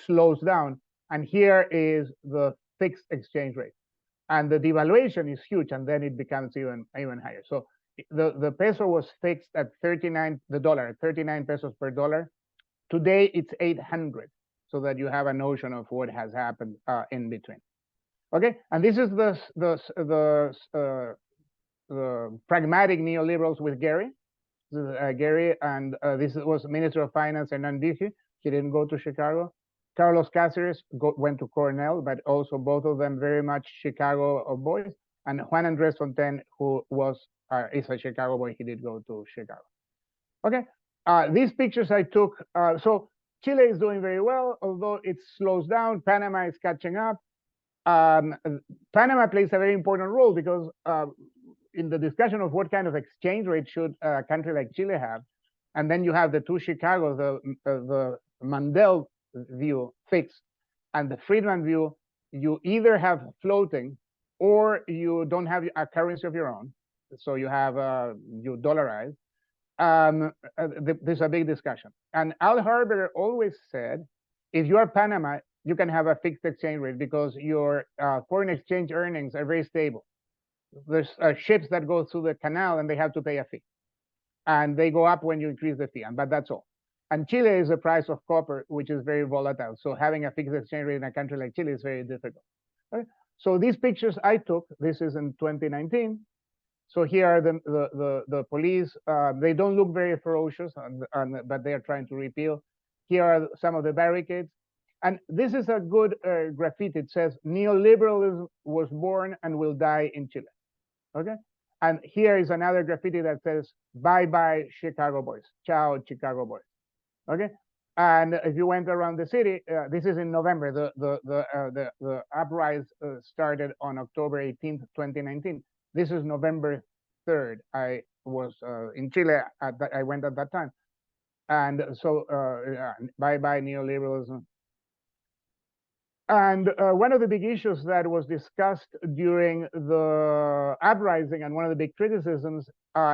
slows down. And here is the fixed exchange rate. And the devaluation is huge, and then it becomes even higher. So the peso was fixed at 39, the dollar at 39 pesos per dollar. Today it's 800, so that you have a notion of what has happened in between. Okay, and this is the pragmatic neoliberals with Gary. This is, Gary, and this was Minister of Finance Hernán. He didn't go to Chicago. Carlos Cáceres went to Cornell, but also both of them very much Chicago boys. And Juan Andrés Fontaine, who is a Chicago boy, he did go to Chicago. Okay, these pictures I took. So Chile is doing very well, although it slows down. Panama is catching up. Panama plays a very important role because in the discussion of what kind of exchange rate should a country like Chile have, and then you have the 2 Chicagos, the Mandel view fixed and the Friedman view, you either have floating or you don't have a currency of your own. So you have you dollarize. There's a big discussion. And Al Harber always said, if you are Panama, you can have a fixed exchange rate because your foreign exchange earnings are very stable. There's ships that go through the canal and they have to pay a fee. And they go up when you increase the fee, but that's all. And Chile is the price of copper, which is very volatile. So having a fixed exchange rate in a country like Chile is very difficult. Okay? So these pictures I took, this is in 2019. So here are the police. They don't look very ferocious, but they are trying to repeal. Here are some of the barricades. And this is a good graffiti. It says, neoliberalism was born and will die in Chile. Okay? And here is another graffiti that says, bye-bye, Chicago boys. Ciao, Chicago boys. Okay? And if you went around the city, this is in November. The uprise started on October 18th, 2019. This is November 3rd. I was in Chile. I went at that time. And so, bye-bye, neoliberalism. And one of the big issues that was discussed during the uprising, and one of the big criticisms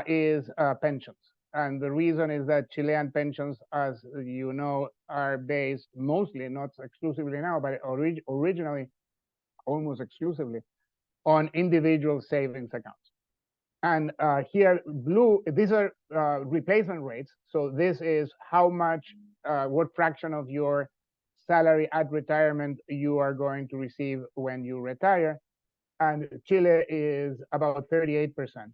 is pensions. And the reason is that Chilean pensions, as you know, are based mostly, not exclusively now, but originally almost exclusively on individual savings accounts. And here, blue, these are replacement rates. So this is how much, what fraction of your salary at retirement you are going to receive when you retire. And Chile is about 38%.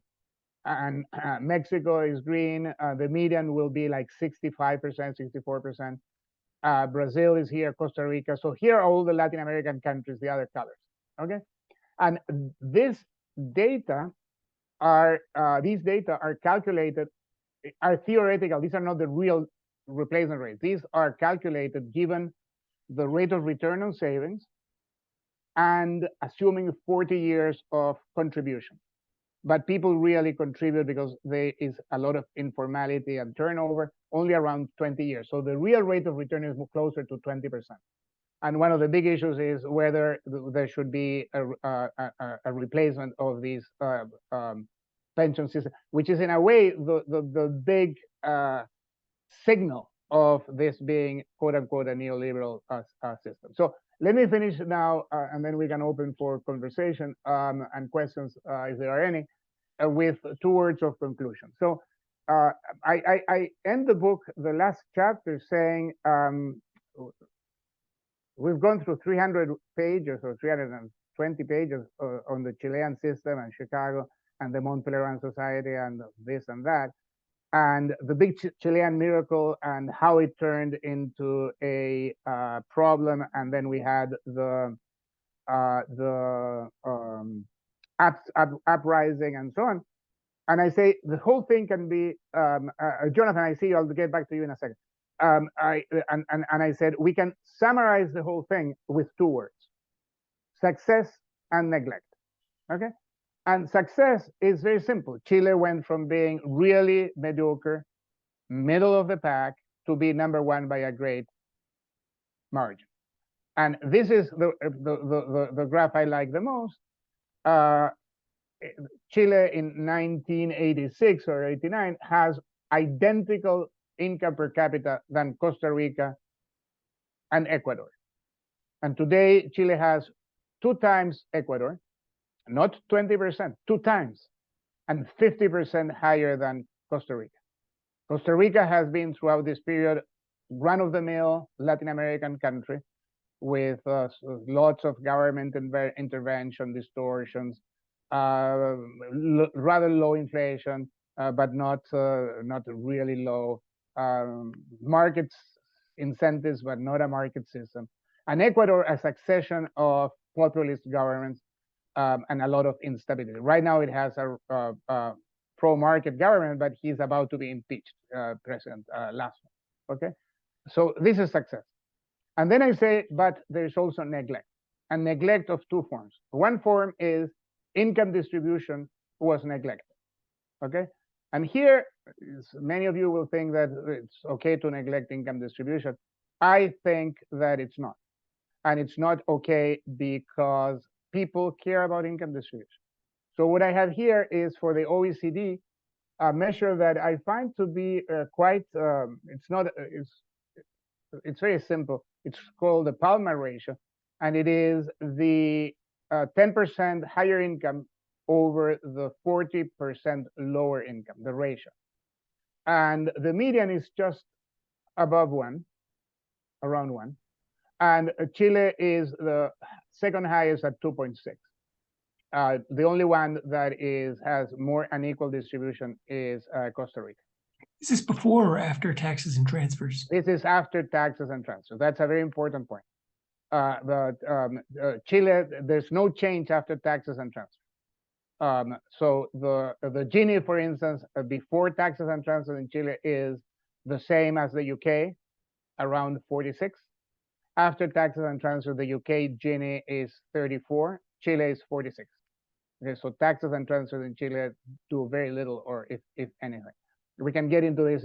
And Mexico is green. The median will be like 65%, 64%. Brazil is here, Costa Rica. So here are all the Latin American countries, the other colors. Okay, and these data are calculated, are theoretical. These are not the real replacement rates. These are calculated given the rate of return on savings and assuming 40 years of contribution. But people really contribute because there is a lot of informality and turnover, only around 20 years. So the real rate of return is closer to 20%. And one of the big issues is whether there should be a replacement of these pension system, which is in a way the big signal of this being quote unquote a neoliberal system. So let me finish now, and then we can open for conversation and questions if there are any, with 2 words of conclusion. So I end the book, the last chapter, saying we've gone through 300 pages or 320 pages on the Chilean system and Chicago and the Montpelieran Society and this and that, and the big Chilean miracle and how it turned into a problem, and then we had the uprising and so on. And I say the whole thing can be, Jonathan, I see you, I'll get back to you in a second. I said we can summarize the whole thing with 2 words: success and neglect. Okay, and success is very simple. Chile went from being really mediocre, middle of the pack, to be #1 by a great margin. And this is the graph I like the most. Chile in 1986 or 89 has identical income per capita than Costa Rica and Ecuador. And today, Chile has 2 times Ecuador, not 20%, 2 times, and 50% higher than Costa Rica. Costa Rica has been, throughout this period, run-of-the-mill Latin American country with lots of government intervention, distortions, rather low inflation, but not really low, market incentives, but not a market system. And Ecuador, a succession of populist governments and a lot of instability. Right now, it has a pro-market government, but he's about to be impeached, President Lasso. Okay, so this is success. And then I say, but there's also neglect, and neglect of 2 forms. One form is income distribution was neglected. Okay, and here, many of you will think that it's okay to neglect income distribution. I think that it's not. And it's not okay because people care about income distribution. So what I have here is for the OECD, a measure that I find to be quite, it's very simple. It's called the Palmer ratio, and it is the 10% higher income over the 40% lower income, the ratio. And the median is just above 1, around 1. And Chile is the second highest at 2.6. The only one that has more unequal distribution is Costa Rica. Is this before or after taxes and transfers? This is after taxes and transfers. That's a very important point. Chile, there's no change after taxes and transfers. So the Gini, for instance, before taxes and transfers in Chile is the same as the UK, around 46. After taxes and transfers, the UK Gini is 34. Chile is 46. Okay, so taxes and transfers in Chile do very little, or if anything. We can get into this.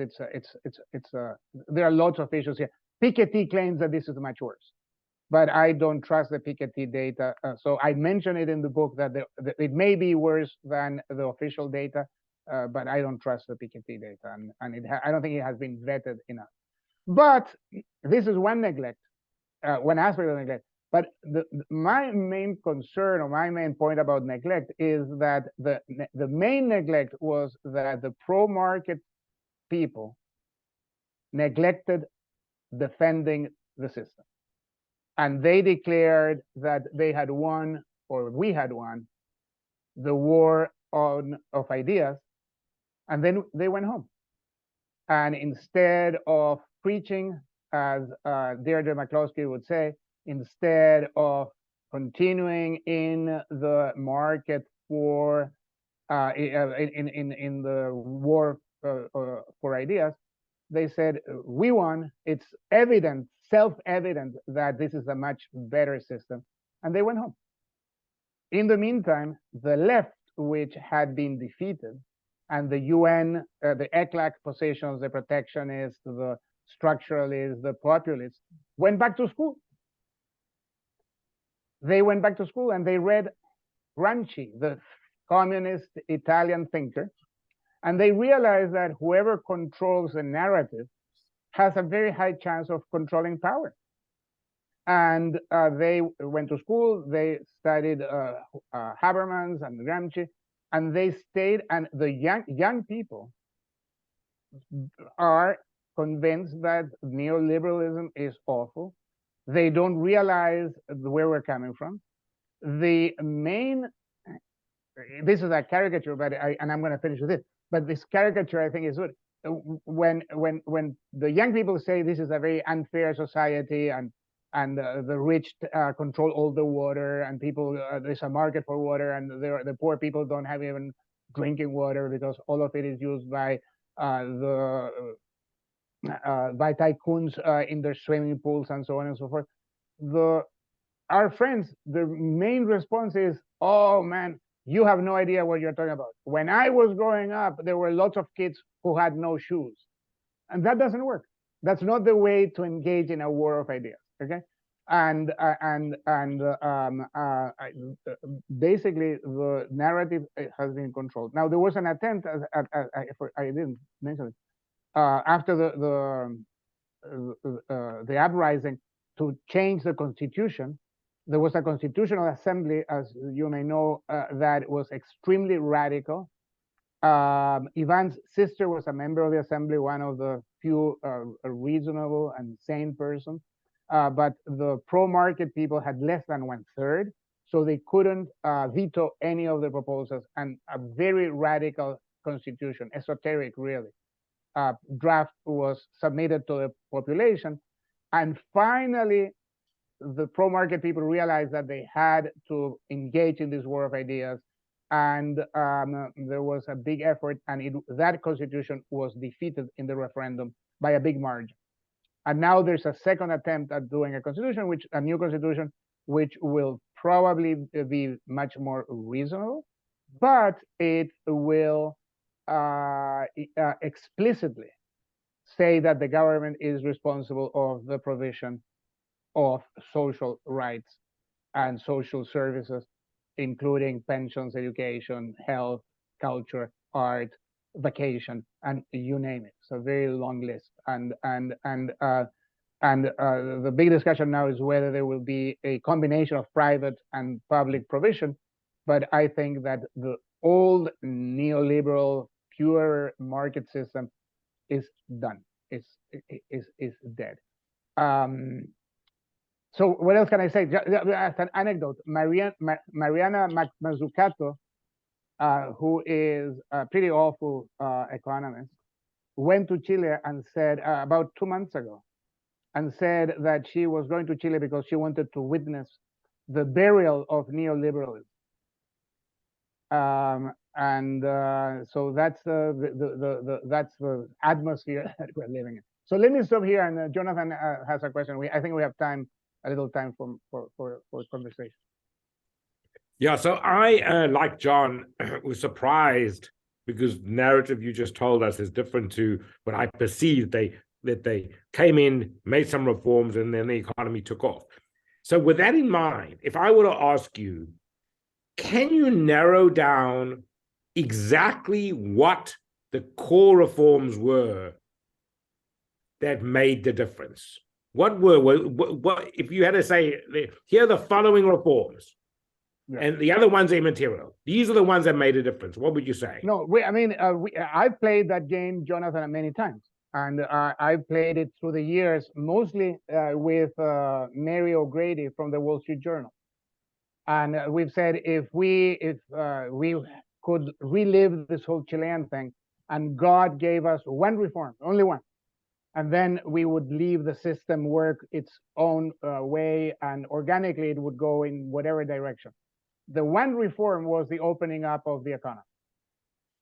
There are lots of issues here. Piketty claims that this is much worse, but I don't trust the Piketty data. So I mention it in the book that it may be worse than the official data, but I don't trust the Piketty data, and I don't think it has been vetted enough. But this is one neglect, one aspect of neglect. But my main concern, or my main point about neglect, is that the main neglect was that the pro-market people neglected defending the system. And they declared that they had won, or we had won, the war of ideas, and then they went home. And instead of preaching, as Deirdre McCloskey would say, instead of continuing in the market for in the war for ideas, they said, we won. It's evident, self-evident, that this is a much better system, and they went home. In the meantime, the left, which had been defeated, and the UN, the ECLAC positions, the protectionists, the structuralists, the populists, went back to school. They went back to school and they read Gramsci, the communist Italian thinker, and they realized that whoever controls the narrative has a very high chance of controlling power. And they went to school, they studied Habermas and Gramsci, and they stayed, and the young people are convinced that neoliberalism is awful, They don't realize where we're coming from. The main, this is a caricature, but and I'm going to finish with it. But this caricature, I think, is good. When the young people say this is a very unfair society, and the rich control all the water, and people there's a market for water, and the poor people don't have even drinking water because all of it is used by by tycoons in their swimming pools and so on and so forth. Our friends, the main response is, "Oh man, you have no idea what you're talking about. When I was growing up, there were lots of kids who had no shoes," and that doesn't work. That's not the way to engage in a war of ideas. Okay, and basically the narrative has been controlled. Now there was an attempt, I didn't mention it, after the uprising to change the constitution. There was a constitutional assembly, as you may know, that was extremely radical. Ivan's sister was a member of the assembly, one of the few reasonable and sane persons. But the pro-market people had less than 1/3, so they couldn't veto any of the proposals. And a very radical constitution, esoteric really, draft was submitted to the population. And finally, the pro-market people realized that they had to engage in this war of ideas, and there was a big effort, and that constitution was defeated in the referendum by a big margin. And now there's a second attempt at doing a new constitution, which will probably be much more reasonable, but it will explicitly say that the government is responsible of the provision of social rights and social services, including pensions, education, health, culture, art, vacation, and you name it. It's a very long list. And the big discussion now is whether there will be a combination of private and public provision. But I think that the old neoliberal pure market system is done. Is dead. So what else can I say? Just an anecdote. Mariana Mazzucato, who is a pretty awful economist, went to Chile and said about 2 months ago, and said that she was going to Chile because she wanted to witness the burial of neoliberalism. So that's the atmosphere that we're living in. So let me stop here, and Jonathan has a question. I think we have a little time for conversation. Yeah, so I, like John, was surprised because the narrative you just told us is different to what I perceived. That they came in, made some reforms, and then the economy took off. So with that in mind, if I were to ask you, can you narrow down exactly what the core reforms were that made the difference? What if you had to say, here are the following reforms, yeah, and the other ones are immaterial, these are the ones that made a difference, what would you say? No, I've played that game, Jonathan, many times. And I've played it through the years, mostly with Mary O'Grady from the Wall Street Journal. And we've said if we could relive this whole Chilean thing, and God gave us one reform, only one, and then we would leave the system work its own way, and organically it would go in whatever direction. The one reform was the opening up of the economy,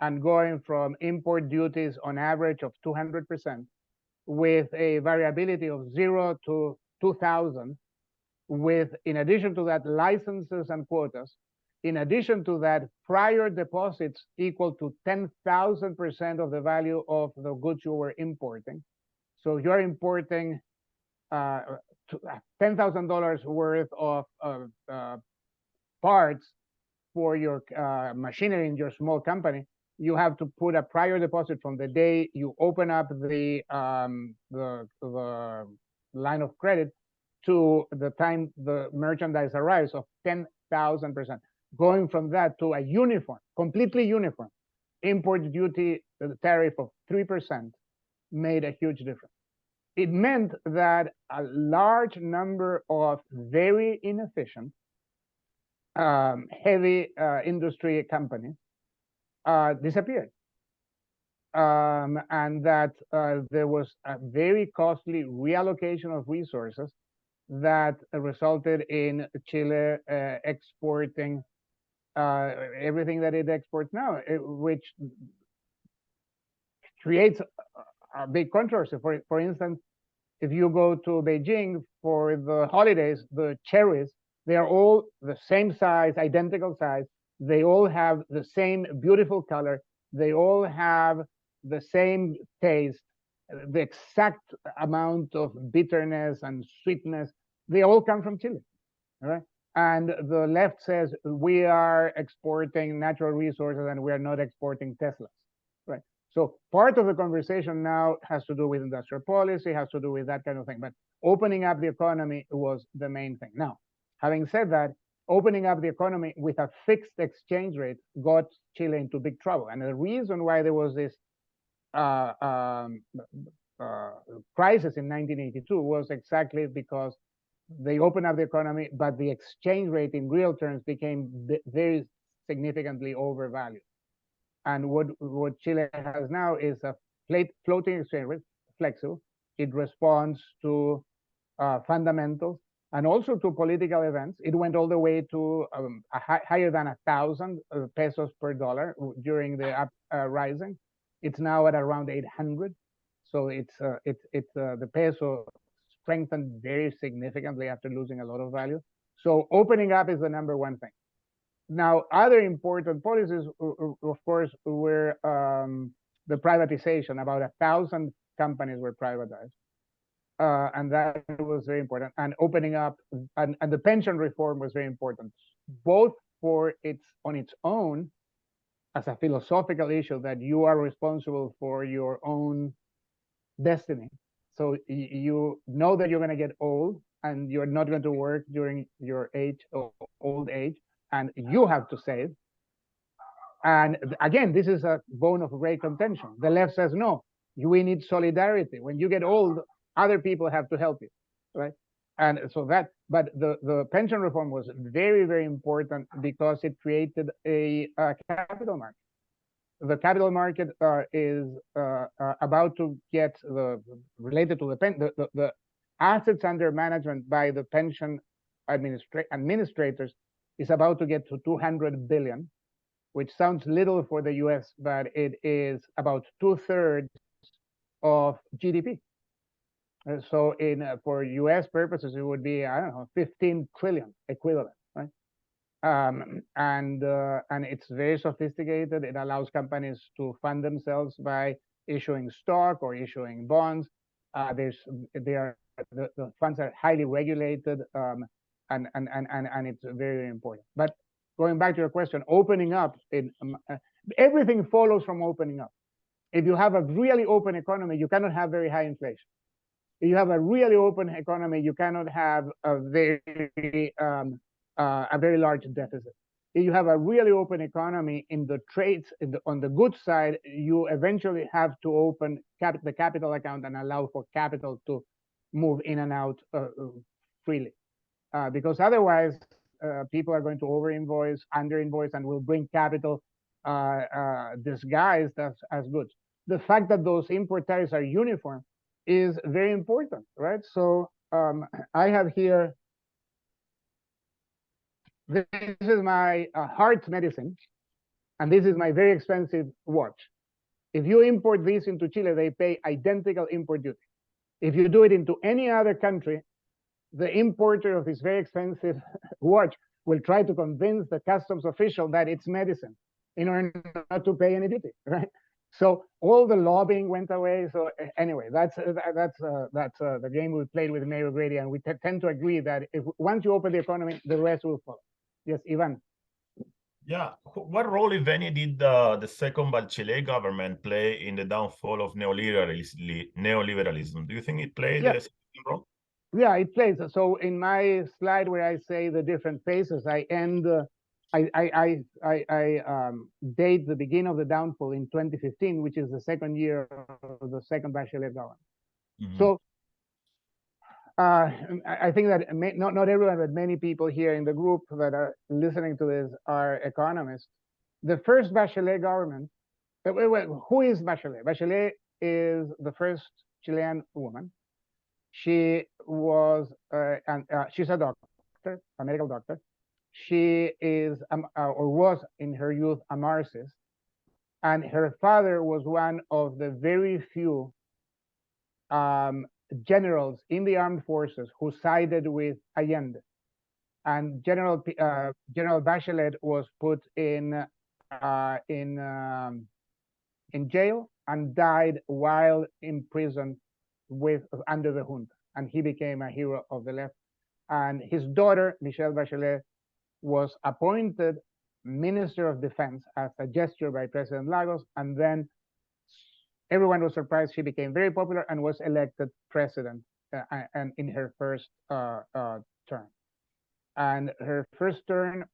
and going from import duties on average of 200%, with a variability of 0 to 2,000, with, in addition to that, licenses and quotas. In addition to that, prior deposits equal to 10,000% of the value of the goods you were importing. So you're importing $10,000 worth of parts for your machinery in your small company. You have to put a prior deposit from the day you open up the line of credit to the time the merchandise arrives of 10,000%. Going from that to a uniform, completely uniform import duty tariff of 3% made a huge difference. it meant that a large number of very inefficient, heavy industry companies disappeared. And that there was a very costly reallocation of resources that resulted in Chile exporting everything that it exports now, which creates a big controversy. For instance, if you go to Beijing for the holidays, the cherries, they are all the same size, identical size. They all have the same beautiful color. They all have the same taste, the exact amount of bitterness and sweetness. They all come from Chile, all right? And the left says we are exporting natural resources and we are not exporting Teslas, right? So part of the conversation now has to do with industrial policy, has to do with that kind of thing. But opening up the economy was the main thing. Now, having said that, opening up the economy with a fixed exchange rate got Chile into big trouble. And the reason why there was this crisis in 1982 was exactly because they opened up the economy, but the exchange rate in real terms became very significantly overvalued. And what Chile has now is a floating exchange rate, flexible. It responds to fundamentals and also to political events. It went all the way to higher than 1,000 pesos per dollar during the uprising. It's now at around 800. So the peso strengthened very significantly after losing a lot of value. So opening up is the number one thing. Now, other important policies, of course, were the privatization. About 1,000 companies were privatized. And that was very important. And opening up, and the pension reform was very important, both for on its own, as a philosophical issue that you are responsible for your own destiny. So you know that you're going to get old and you're not going to work during your old age, and you have to save. And again, this is a bone of great contention. The left says, no, we need solidarity. When you get old, other people have to help you, right? And so but the pension reform was very, very important because it created a capital market. The capital market is about to get related to the assets under management by the pension administrators is about to get to 200 billion, which sounds little for the US, but it is about 2/3 of GDP. So for US purposes, it would be, I don't know, 15 trillion equivalent, right? And it's very sophisticated. It allows companies to fund themselves by issuing stock or issuing bonds. The funds are highly regulated, and it's very, very important. But going back to your question, opening up, everything follows from opening up. If you have a really open economy, you cannot have very high inflation. If you have a really open economy, you cannot have a very large deficit. If you have a really open economy in the trades, on the good side, you eventually have to open the capital account and allow for capital to move in and out freely. Because otherwise, people are going to over-invoice, under-invoice, and will bring capital disguised as goods. The fact that those import tariffs are uniform is very important, right? So I have here, this is my heart medicine, and this is my very expensive watch. If you import these into Chile, they pay identical import duty. If you do it into any other country, the importer of this very expensive watch will try to convince the customs official that it's medicine in order not to pay any duty, right? So all the lobbying went away. So anyway, that's the game we played with Mayor Grady, and we tend to agree that once you open the economy, the rest will follow. Yes, Ivan. Yeah, what role, if any, did the second Bachelet government play in the downfall of neoliberalism? Do you think it played a significant role? Yeah, it plays. So in my slide where I say the different phases, I date the beginning of the downfall in 2015, which is the second year of the second Bachelet government. Mm-hmm. So I think that not everyone, but many people here in the group that are listening to this are economists. The first Bachelet government, who is Bachelet? Bachelet is the first Chilean woman. She was, she's a doctor, a medical doctor. She is, or was in her youth, a Marxist. And her father was one of the very few generals in the armed forces who sided with Allende. And General Bachelet was put in jail and died while in prison under the junta, and he became a hero of the left. And his daughter, Michelle Bachelet, was appointed Minister of Defense as a gesture by President Lagos, and then everyone was surprised. She became very popular and was elected president, and in her first term. And her first term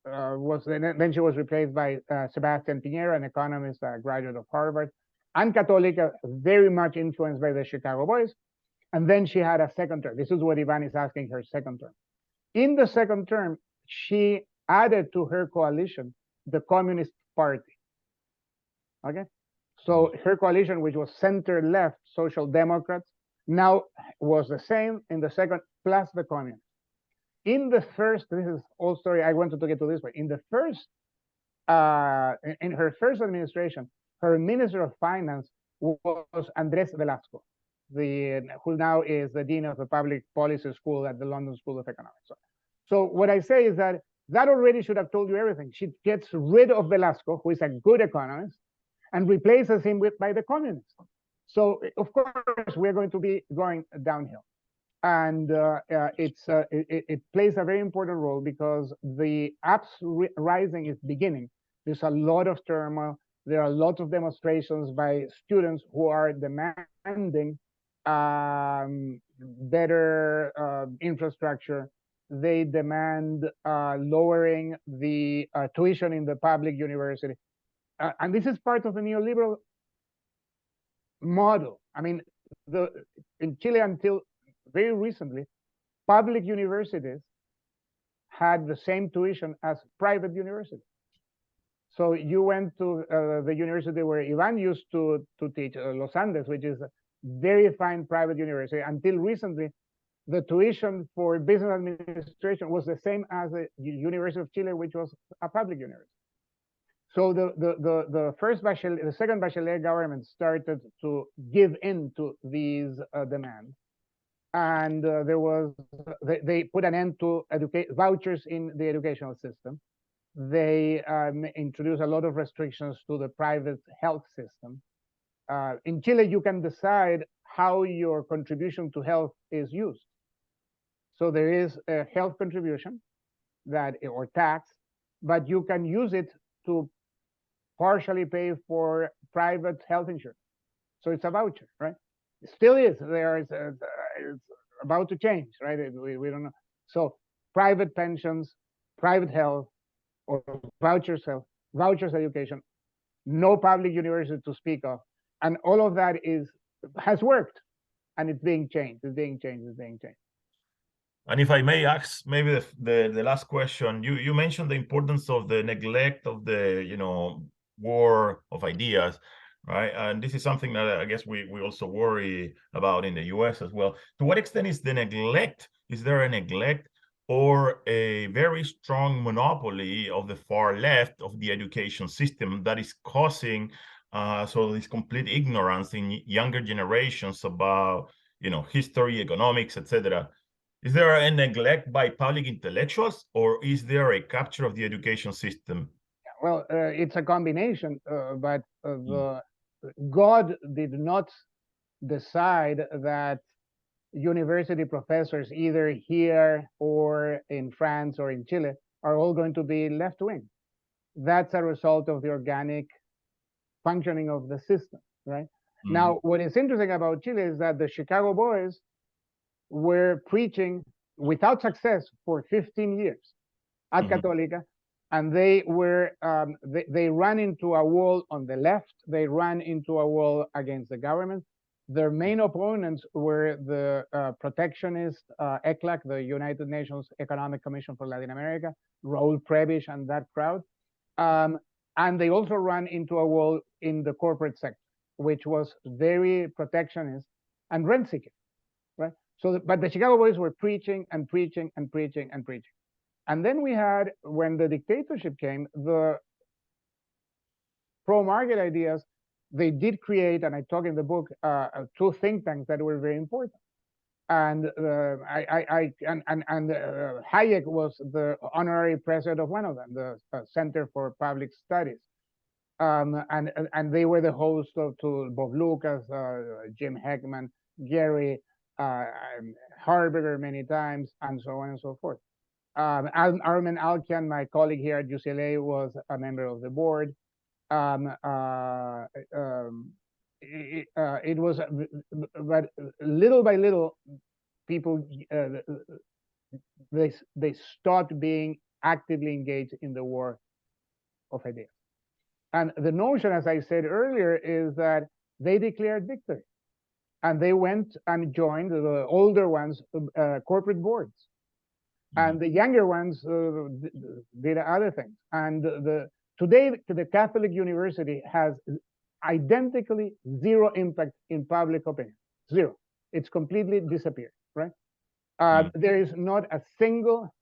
then she was replaced by Sebastian Piñera, an economist, a graduate of Harvard, and Católica, very much influenced by the Chicago Boys. And then she had a second term. This is what Ivan is asking, her second term. In the second term, she added to her coalition the Communist Party. Okay? So her coalition, which was center-left Social Democrats, now was the same in the second, plus the Communists. In the first, this is all story, I wanted to get to this way. In the first, in her first administration, her Minister of Finance was Andrés Velasco, who now is the Dean of the Public Policy School at the London School of Economics. So what I say is that already should have told you everything. She gets rid of Velasco, who is a good economist, and replaces him by the communists. So of course, we're going to be going downhill. And it plays a very important role because the uprising is beginning. There's a lot of turmoil. There are lots of demonstrations by students who are demanding better infrastructure. They demand lowering the tuition in the public university. And this is part of the neoliberal model. I mean, in Chile until very recently, public universities had the same tuition as private universities. So you went to the university where Ivan used to teach, Los Andes, which is a very fine private university. Until recently, the tuition for business administration was the same as the University of Chile, which was a public university. So the second Bachelet government started to give in to these demands. And they put an end to vouchers in the educational system. They introduced a lot of restrictions to the private health system. In Chile, you can decide how your contribution to health is used. So there is a health contribution or tax, but you can use it to partially pay for private health insurance. So it's a voucher, right? It still is. It's about to change, right? We don't know. So private pensions, private health, or vouchers education, no public university to speak of, and all of that has worked, and it's being changed. It's being changed. And if I may ask, maybe the last question, you mentioned the importance of the neglect of the war of ideas, right? And this is something that I guess we also worry about in the US as well. To what extent is the neglect? Is there a neglect or a very strong monopoly of the far left of the education system that is causing this complete ignorance in younger generations about history, economics, etc.? Is there a neglect by public intellectuals, or is there a capture of the education system? Well, it's a combination, but God did not decide that university professors, either here or in France or in Chile, are all going to be left-wing. That's a result of the organic functioning of the system, right? Mm-hmm. Now, what is interesting about Chile is that the Chicago Boys were preaching without success for 15 years at Católica, and they ran into a wall on the left. They ran into a wall against the government. Their main opponents were the protectionist ECLAC, the United Nations Economic Commission for Latin America, Raul Prebisch and that crowd. And they also ran into a wall in the corporate sector, which was very protectionist and rent-seeking, right? So, but the Chicago Boys were preaching and preaching and preaching and preaching. And then we had, when the dictatorship came, the pro-market ideas, they did create, and I talk in the book, two think tanks that were very important. And Hayek was the honorary president of one of them, the Center for Public Studies. And they were the hosts of to Bob Lucas, Jim Heckman, Gary, Harberger many times, and so on and so forth. Armen Alkian, my colleague here at UCLA, was a member of the board. It was, but little by little, people they stopped being actively engaged in the war of ideas. And the notion, as I said earlier, is that they declared victory, and they went and joined the older ones corporate boards, and the younger ones did other things. And today, the Catholic University has identically zero impact in public opinion. Zero. It's completely disappeared, right? There is not a single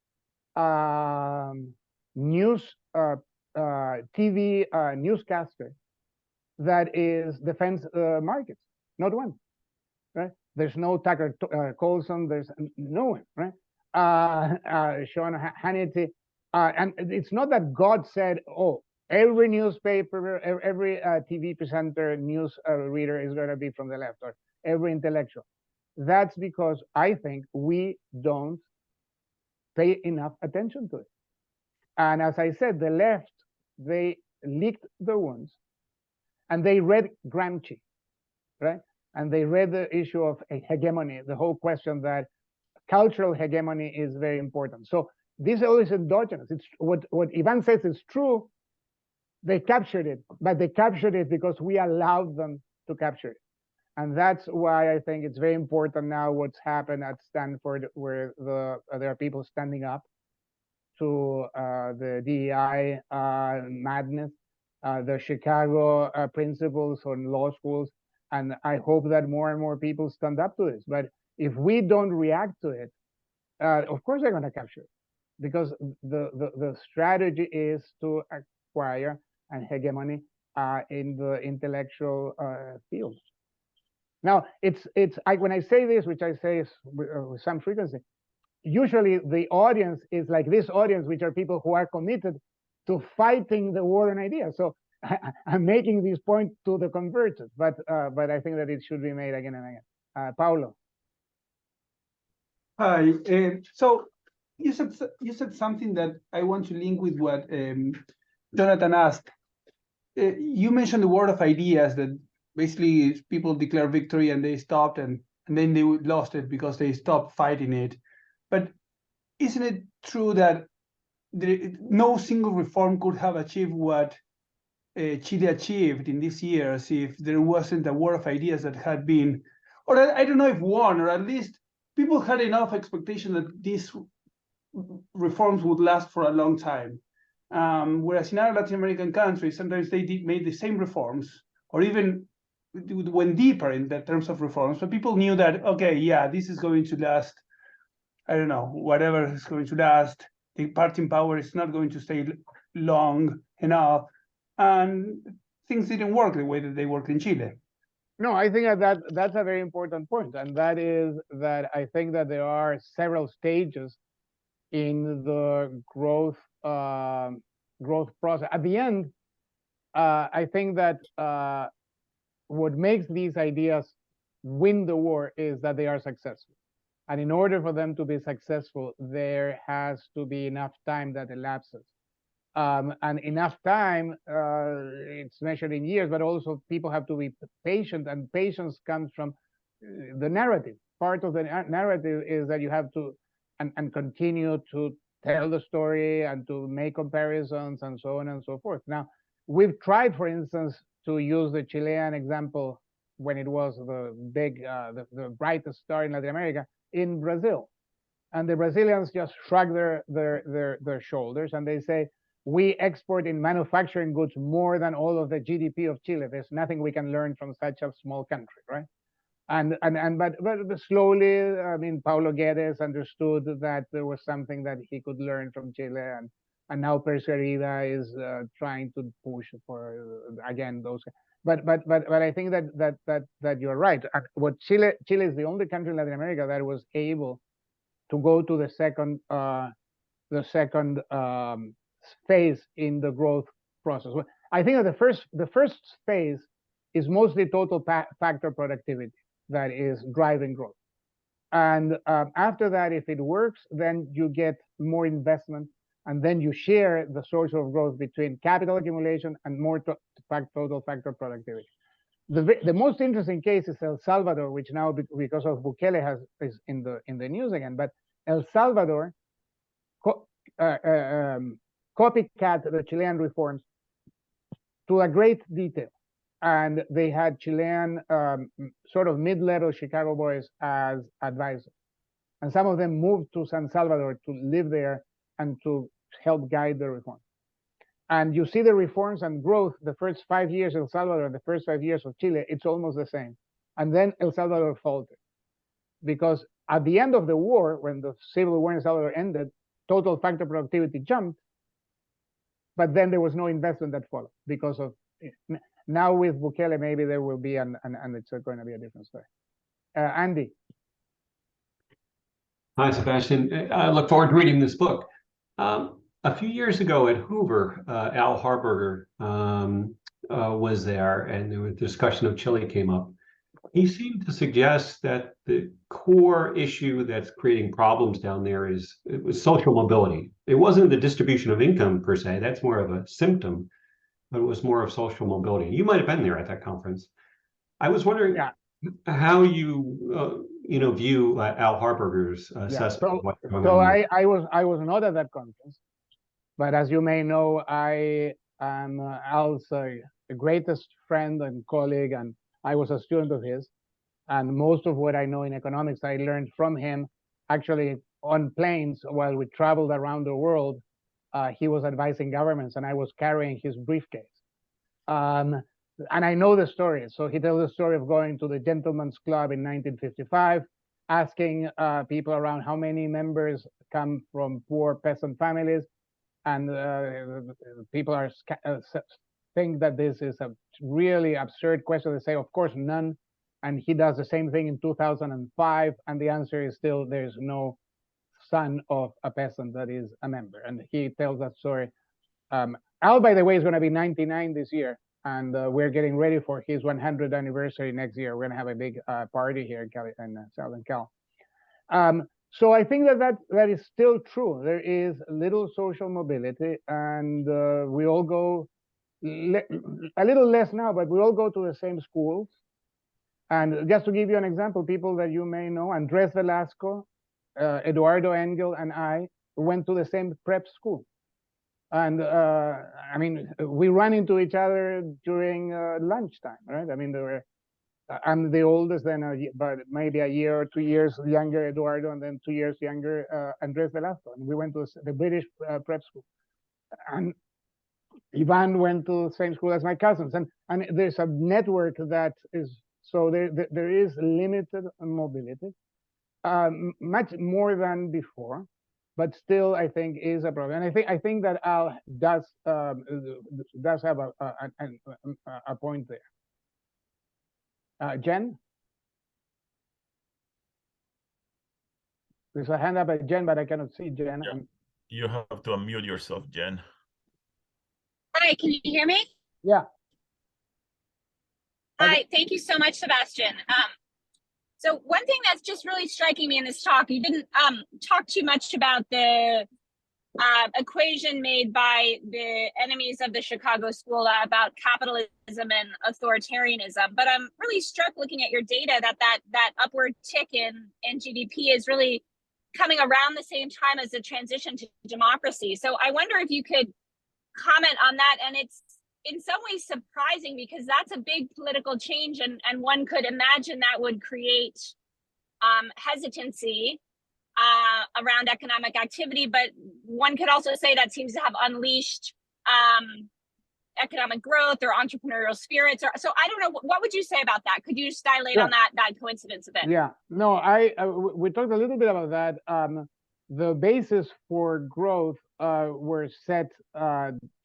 TV newscaster that is defends markets. Not one, right? There's no Tucker Carlson. There's no one, right? Sean Hannity. And it's not that God said, oh, every newspaper, every TV presenter, news reader is going to be from the left, or every intellectual. That's because I think we don't pay enough attention to it. And as I said, the left, they licked the wounds, and they read Gramsci, right? And they read the issue of hegemony, the whole question that cultural hegemony is very important. So this is always endogenous. It's what Ivan says is true. They captured it, but they captured it because we allowed them to capture it. And that's why I think it's very important now what's happened at Stanford, where there are people standing up to the DEI madness, the Chicago principles on law schools. And I hope that more and more people stand up to this. But if we don't react to it, of course they're going to capture it, because the strategy is to acquire an hegemony in the intellectual fields. Now, when I say this, which I say with some frequency, usually the audience is like this audience, which are people who are committed to fighting the war on ideas. So I'm making this point to the converted, but I think that it should be made again and again. Paulo. Hi. So you said something that I want to link with what Jonathan asked. You mentioned the word of ideas, that basically people declare victory and they stopped, and then they lost it because they stopped fighting it. But isn't it true that no single reform could have achieved what Chile achieved in these years if there wasn't a war of ideas that had been, or I don't know if won, or at least people had enough expectation that these reforms would last for a long time. Whereas in other Latin American countries, sometimes they made the same reforms, or even went deeper in the terms of reforms, but people knew that, okay, yeah, this is going to last, I don't know, whatever is going to last. The party in power is not going to stay long enough. And things didn't work the way that they worked in Chile. No, I think that's a very important point. And that is that I think that there are several stages in the growth process. At the end, I think that what makes these ideas win the war is that they are successful. And in order for them to be successful, there has to be enough time that elapses. And enough time, it's measured in years, but also people have to be patient, and patience comes from the narrative. Part of the narrative is that you have to and continue to tell the story and to make comparisons and so on and so forth. Now, we've tried, for instance, to use the Chilean example when it was the big, the brightest star in Latin America, in Brazil. And the Brazilians just shrug their shoulders and they say, we export in manufacturing goods more than all of the GDP of Chile. There's nothing we can learn from such a small country, right? But slowly, I mean, Paulo Guedes understood that there was something that he could learn from Chile, and now Perserida is trying to push for again those. But I think that you're right. What Chile is the only country in Latin America that was able to go to the second phase in the growth process. I think that the first phase is mostly total factor productivity that is driving growth. And after that, if it works, then you get more investment, and then you share the source of growth between capital accumulation and more total factor productivity. The most interesting case is El Salvador, which now, because of Bukele, is in the news again. But El Salvador copycat the Chilean reforms to a great detail. And they had Chilean sort of mid-level Chicago boys as advisors. And some of them moved to San Salvador to live there and to help guide the reform. And you see the reforms and growth, the first 5 years of El Salvador, the first 5 years of Chile, it's almost the same. And then El Salvador faltered. Because at the end of the war, when the civil war in El Salvador ended, total factor productivity jumped, but then there was no investment that followed because of, now with Bukele, maybe there will be, and it's going to be a different story. Andy. Hi, Sebastian. I look forward to reading this book. A few years ago at Hoover, Al Harburger was there, and there was discussion of Chile came up. He seemed to suggest that the core issue that's creating problems down there it was social mobility. It wasn't the distribution of income per se, that's more of a symptom, but it was more of social mobility. You might have been there at that conference. I was wondering how you view Al Harburger's assessment of what's going on. I was not at that conference, but as you may know, I am Al's greatest friend and colleague, and I was a student of his, and most of what I know in economics I learned from him actually on planes while we traveled around the world. He was advising governments, and I was carrying his briefcase. And I know the story. So he tells the story of going to the Gentleman's Club in 1955, asking people around how many members come from poor peasant families, and people think that this is a really absurd question. They say, of course, none. And he does the same thing in 2005, and the answer is still there's no son of a peasant that is a member. And he tells that story. Al, by the way, is going to be 99 this year, and we're getting ready for his 100th anniversary next year. We're going to have a big party here in Southern Cal. So I think that is still true. There is little social mobility, and we all go a little less now, but we all go to the same schools. And just to give you an example, people that you may know, Andres Velasco, Eduardo Engel, and I went to the same prep school. And I mean, we run into each other during lunchtime, right? I mean, I'm the oldest, then but maybe a year or 2 years younger Eduardo, and then 2 years younger Andres Velasco. And we went to the British prep school. And Ivan went to the same school as my cousins. And there's a network that is, so there is limited mobility, much more than before, but still I think is a problem. And I think that Al does have a point there. Jen? There's a hand up at Jen, but I cannot see Jen. Yeah. You have to unmute yourself, Jen. Hi, can you hear me? Yeah. Hi, thank you so much, Sebastian. So one thing that's just really striking me in this talk, you didn't talk too much about the equation made by the enemies of the Chicago School about capitalism and authoritarianism. But I'm really struck looking at your data that upward tick in GDP is really coming around the same time as the transition to democracy. So I wonder if you could comment on that. And it's in some ways surprising, because that's a big political change, and one could imagine that would create hesitancy around economic activity, but one could also say that seems to have unleashed economic growth or entrepreneurial spirits. So I don't know, what would you say about that? Could you just dilate on that coincidence a bit? Yeah, no, we talked a little bit about that. The basis for growth were set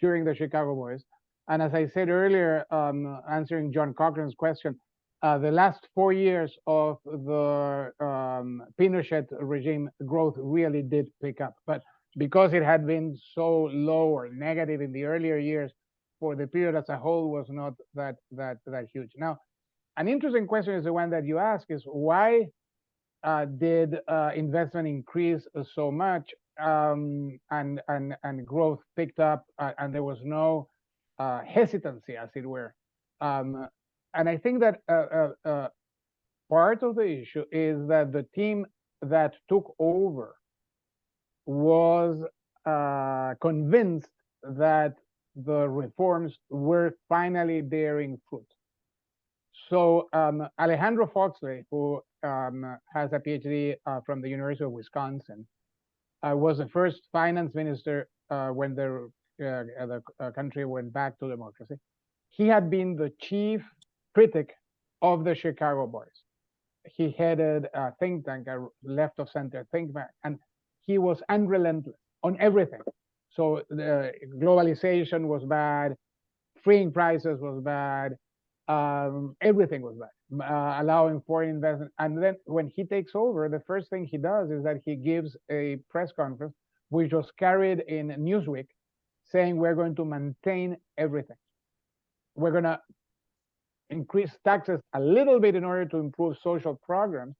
during the Chicago Boys. And as I said earlier, answering John Cochran's question, the last 4 years of the Pinochet regime, growth really did pick up. But because it had been so low or negative in the earlier years, for the period as a whole was not that huge. Now, an interesting question is the one that you ask, is why did investment increase so much and growth picked up and there was no hesitancy, as it were. And I think that part of the issue is that the team that took over was convinced that the reforms were finally bearing fruit. So Alejandro Foxley, who has a PhD from the University of Wisconsin, was the first finance minister when the country went back to democracy. He had been the chief critic of the Chicago Boys. He headed a think tank, a left of center think tank, and he was unrelenting on everything. So the globalization was bad, freeing prices was bad, everything was bad, allowing foreign investment. And then when he takes over, the first thing he does is that he gives a press conference, which was carried in Newsweek, saying we're going to maintain everything. We're going to increase taxes a little bit in order to improve social programs,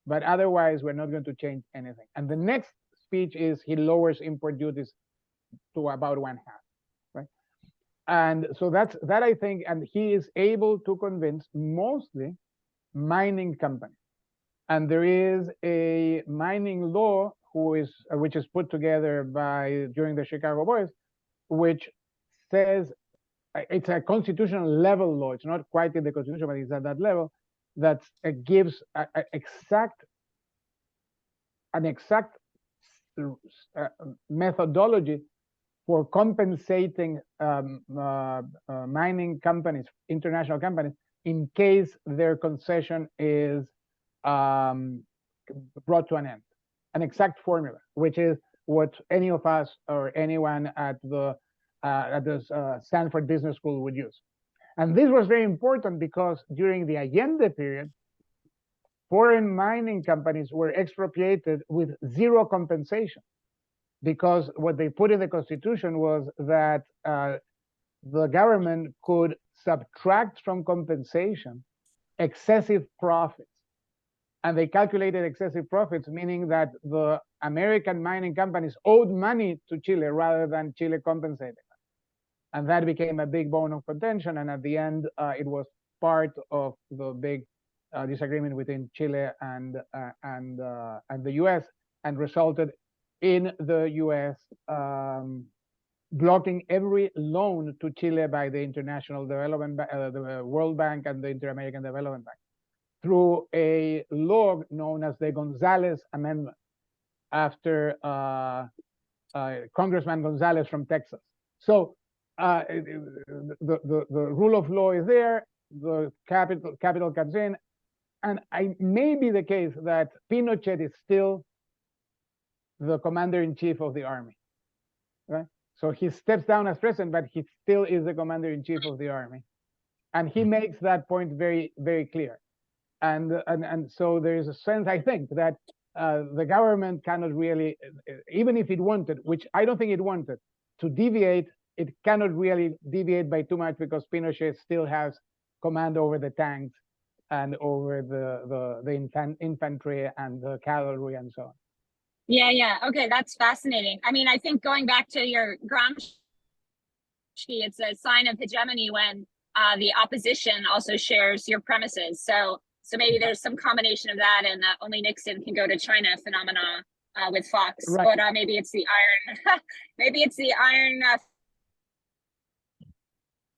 but otherwise we're not going to change anything. And the next speech is he lowers import duties to about 1/2, right? And so that I think, and he is able to convince mostly mining companies. And there is a mining law which is put together during the Chicago Boys, which says it's a constitutional level law. It's not quite in the Constitution, but it's at that level that gives an exact methodology for compensating mining companies, international companies, in case their concession is brought to an end. An exact formula, which is what any of us or anyone at the Stanford Business School would use. And this was very important because during the Allende period, foreign mining companies were expropriated with zero compensation, because what they put in the Constitution was that the government could subtract from compensation excessive profits. And they calculated excessive profits, meaning that the American mining companies owed money to Chile rather than Chile compensating them. And that became a big bone of contention. And at the end, it was part of the big disagreement between Chile and the U.S. and resulted in the U.S. blocking every loan to Chile by the International Development, the World Bank and the Inter-American Development Bank, through a law known as the Gonzalez Amendment, after Congressman Gonzalez from Texas. So the rule of law is there, the capital comes in, and it may be the case that Pinochet is still the commander-in-chief of the army, right? So he steps down as president, but he still is the commander-in-chief of the army. And he makes that point very, very clear. And so there is a sense, I think, that the government cannot really, even if it wanted, which I don't think it wanted, to deviate, it cannot really deviate by too much, because Pinochet still has command over the tanks and over the infantry and the cavalry and so on. Yeah. Okay, that's fascinating. I mean, I think going back to your Gramsci, it's a sign of hegemony when the opposition also shares your premises. So maybe there's some combination of that, and only Nixon can go to China phenomena with Fox. Right. But maybe it's the iron. Maybe it's the iron.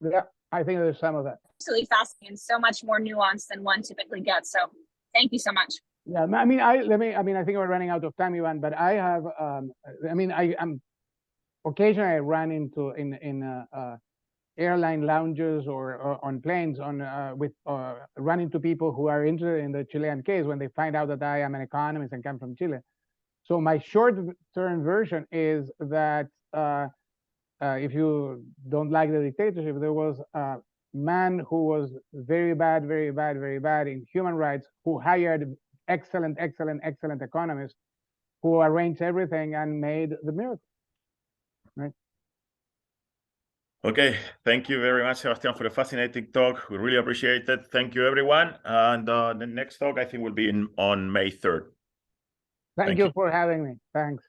Yeah, I think there's some of that. Absolutely fascinating and so much more nuanced than one typically gets. So thank you so much. Yeah, I mean, I think we're running out of time, Ivan, but I have, I'm occasionally I run into in airline lounges or on planes run into people who are interested in the Chilean case when they find out that I am an economist and come from Chile. So my short-term version is that if you don't like the dictatorship, there was a man who was very bad in human rights, who hired excellent economists who arranged everything and made the miracle, right? Okay, thank you very much, Sebastian, for the fascinating talk. We really appreciate it. Thank you, everyone. And the next talk, I think, will be on May 3rd. Thank you for having me. Thanks.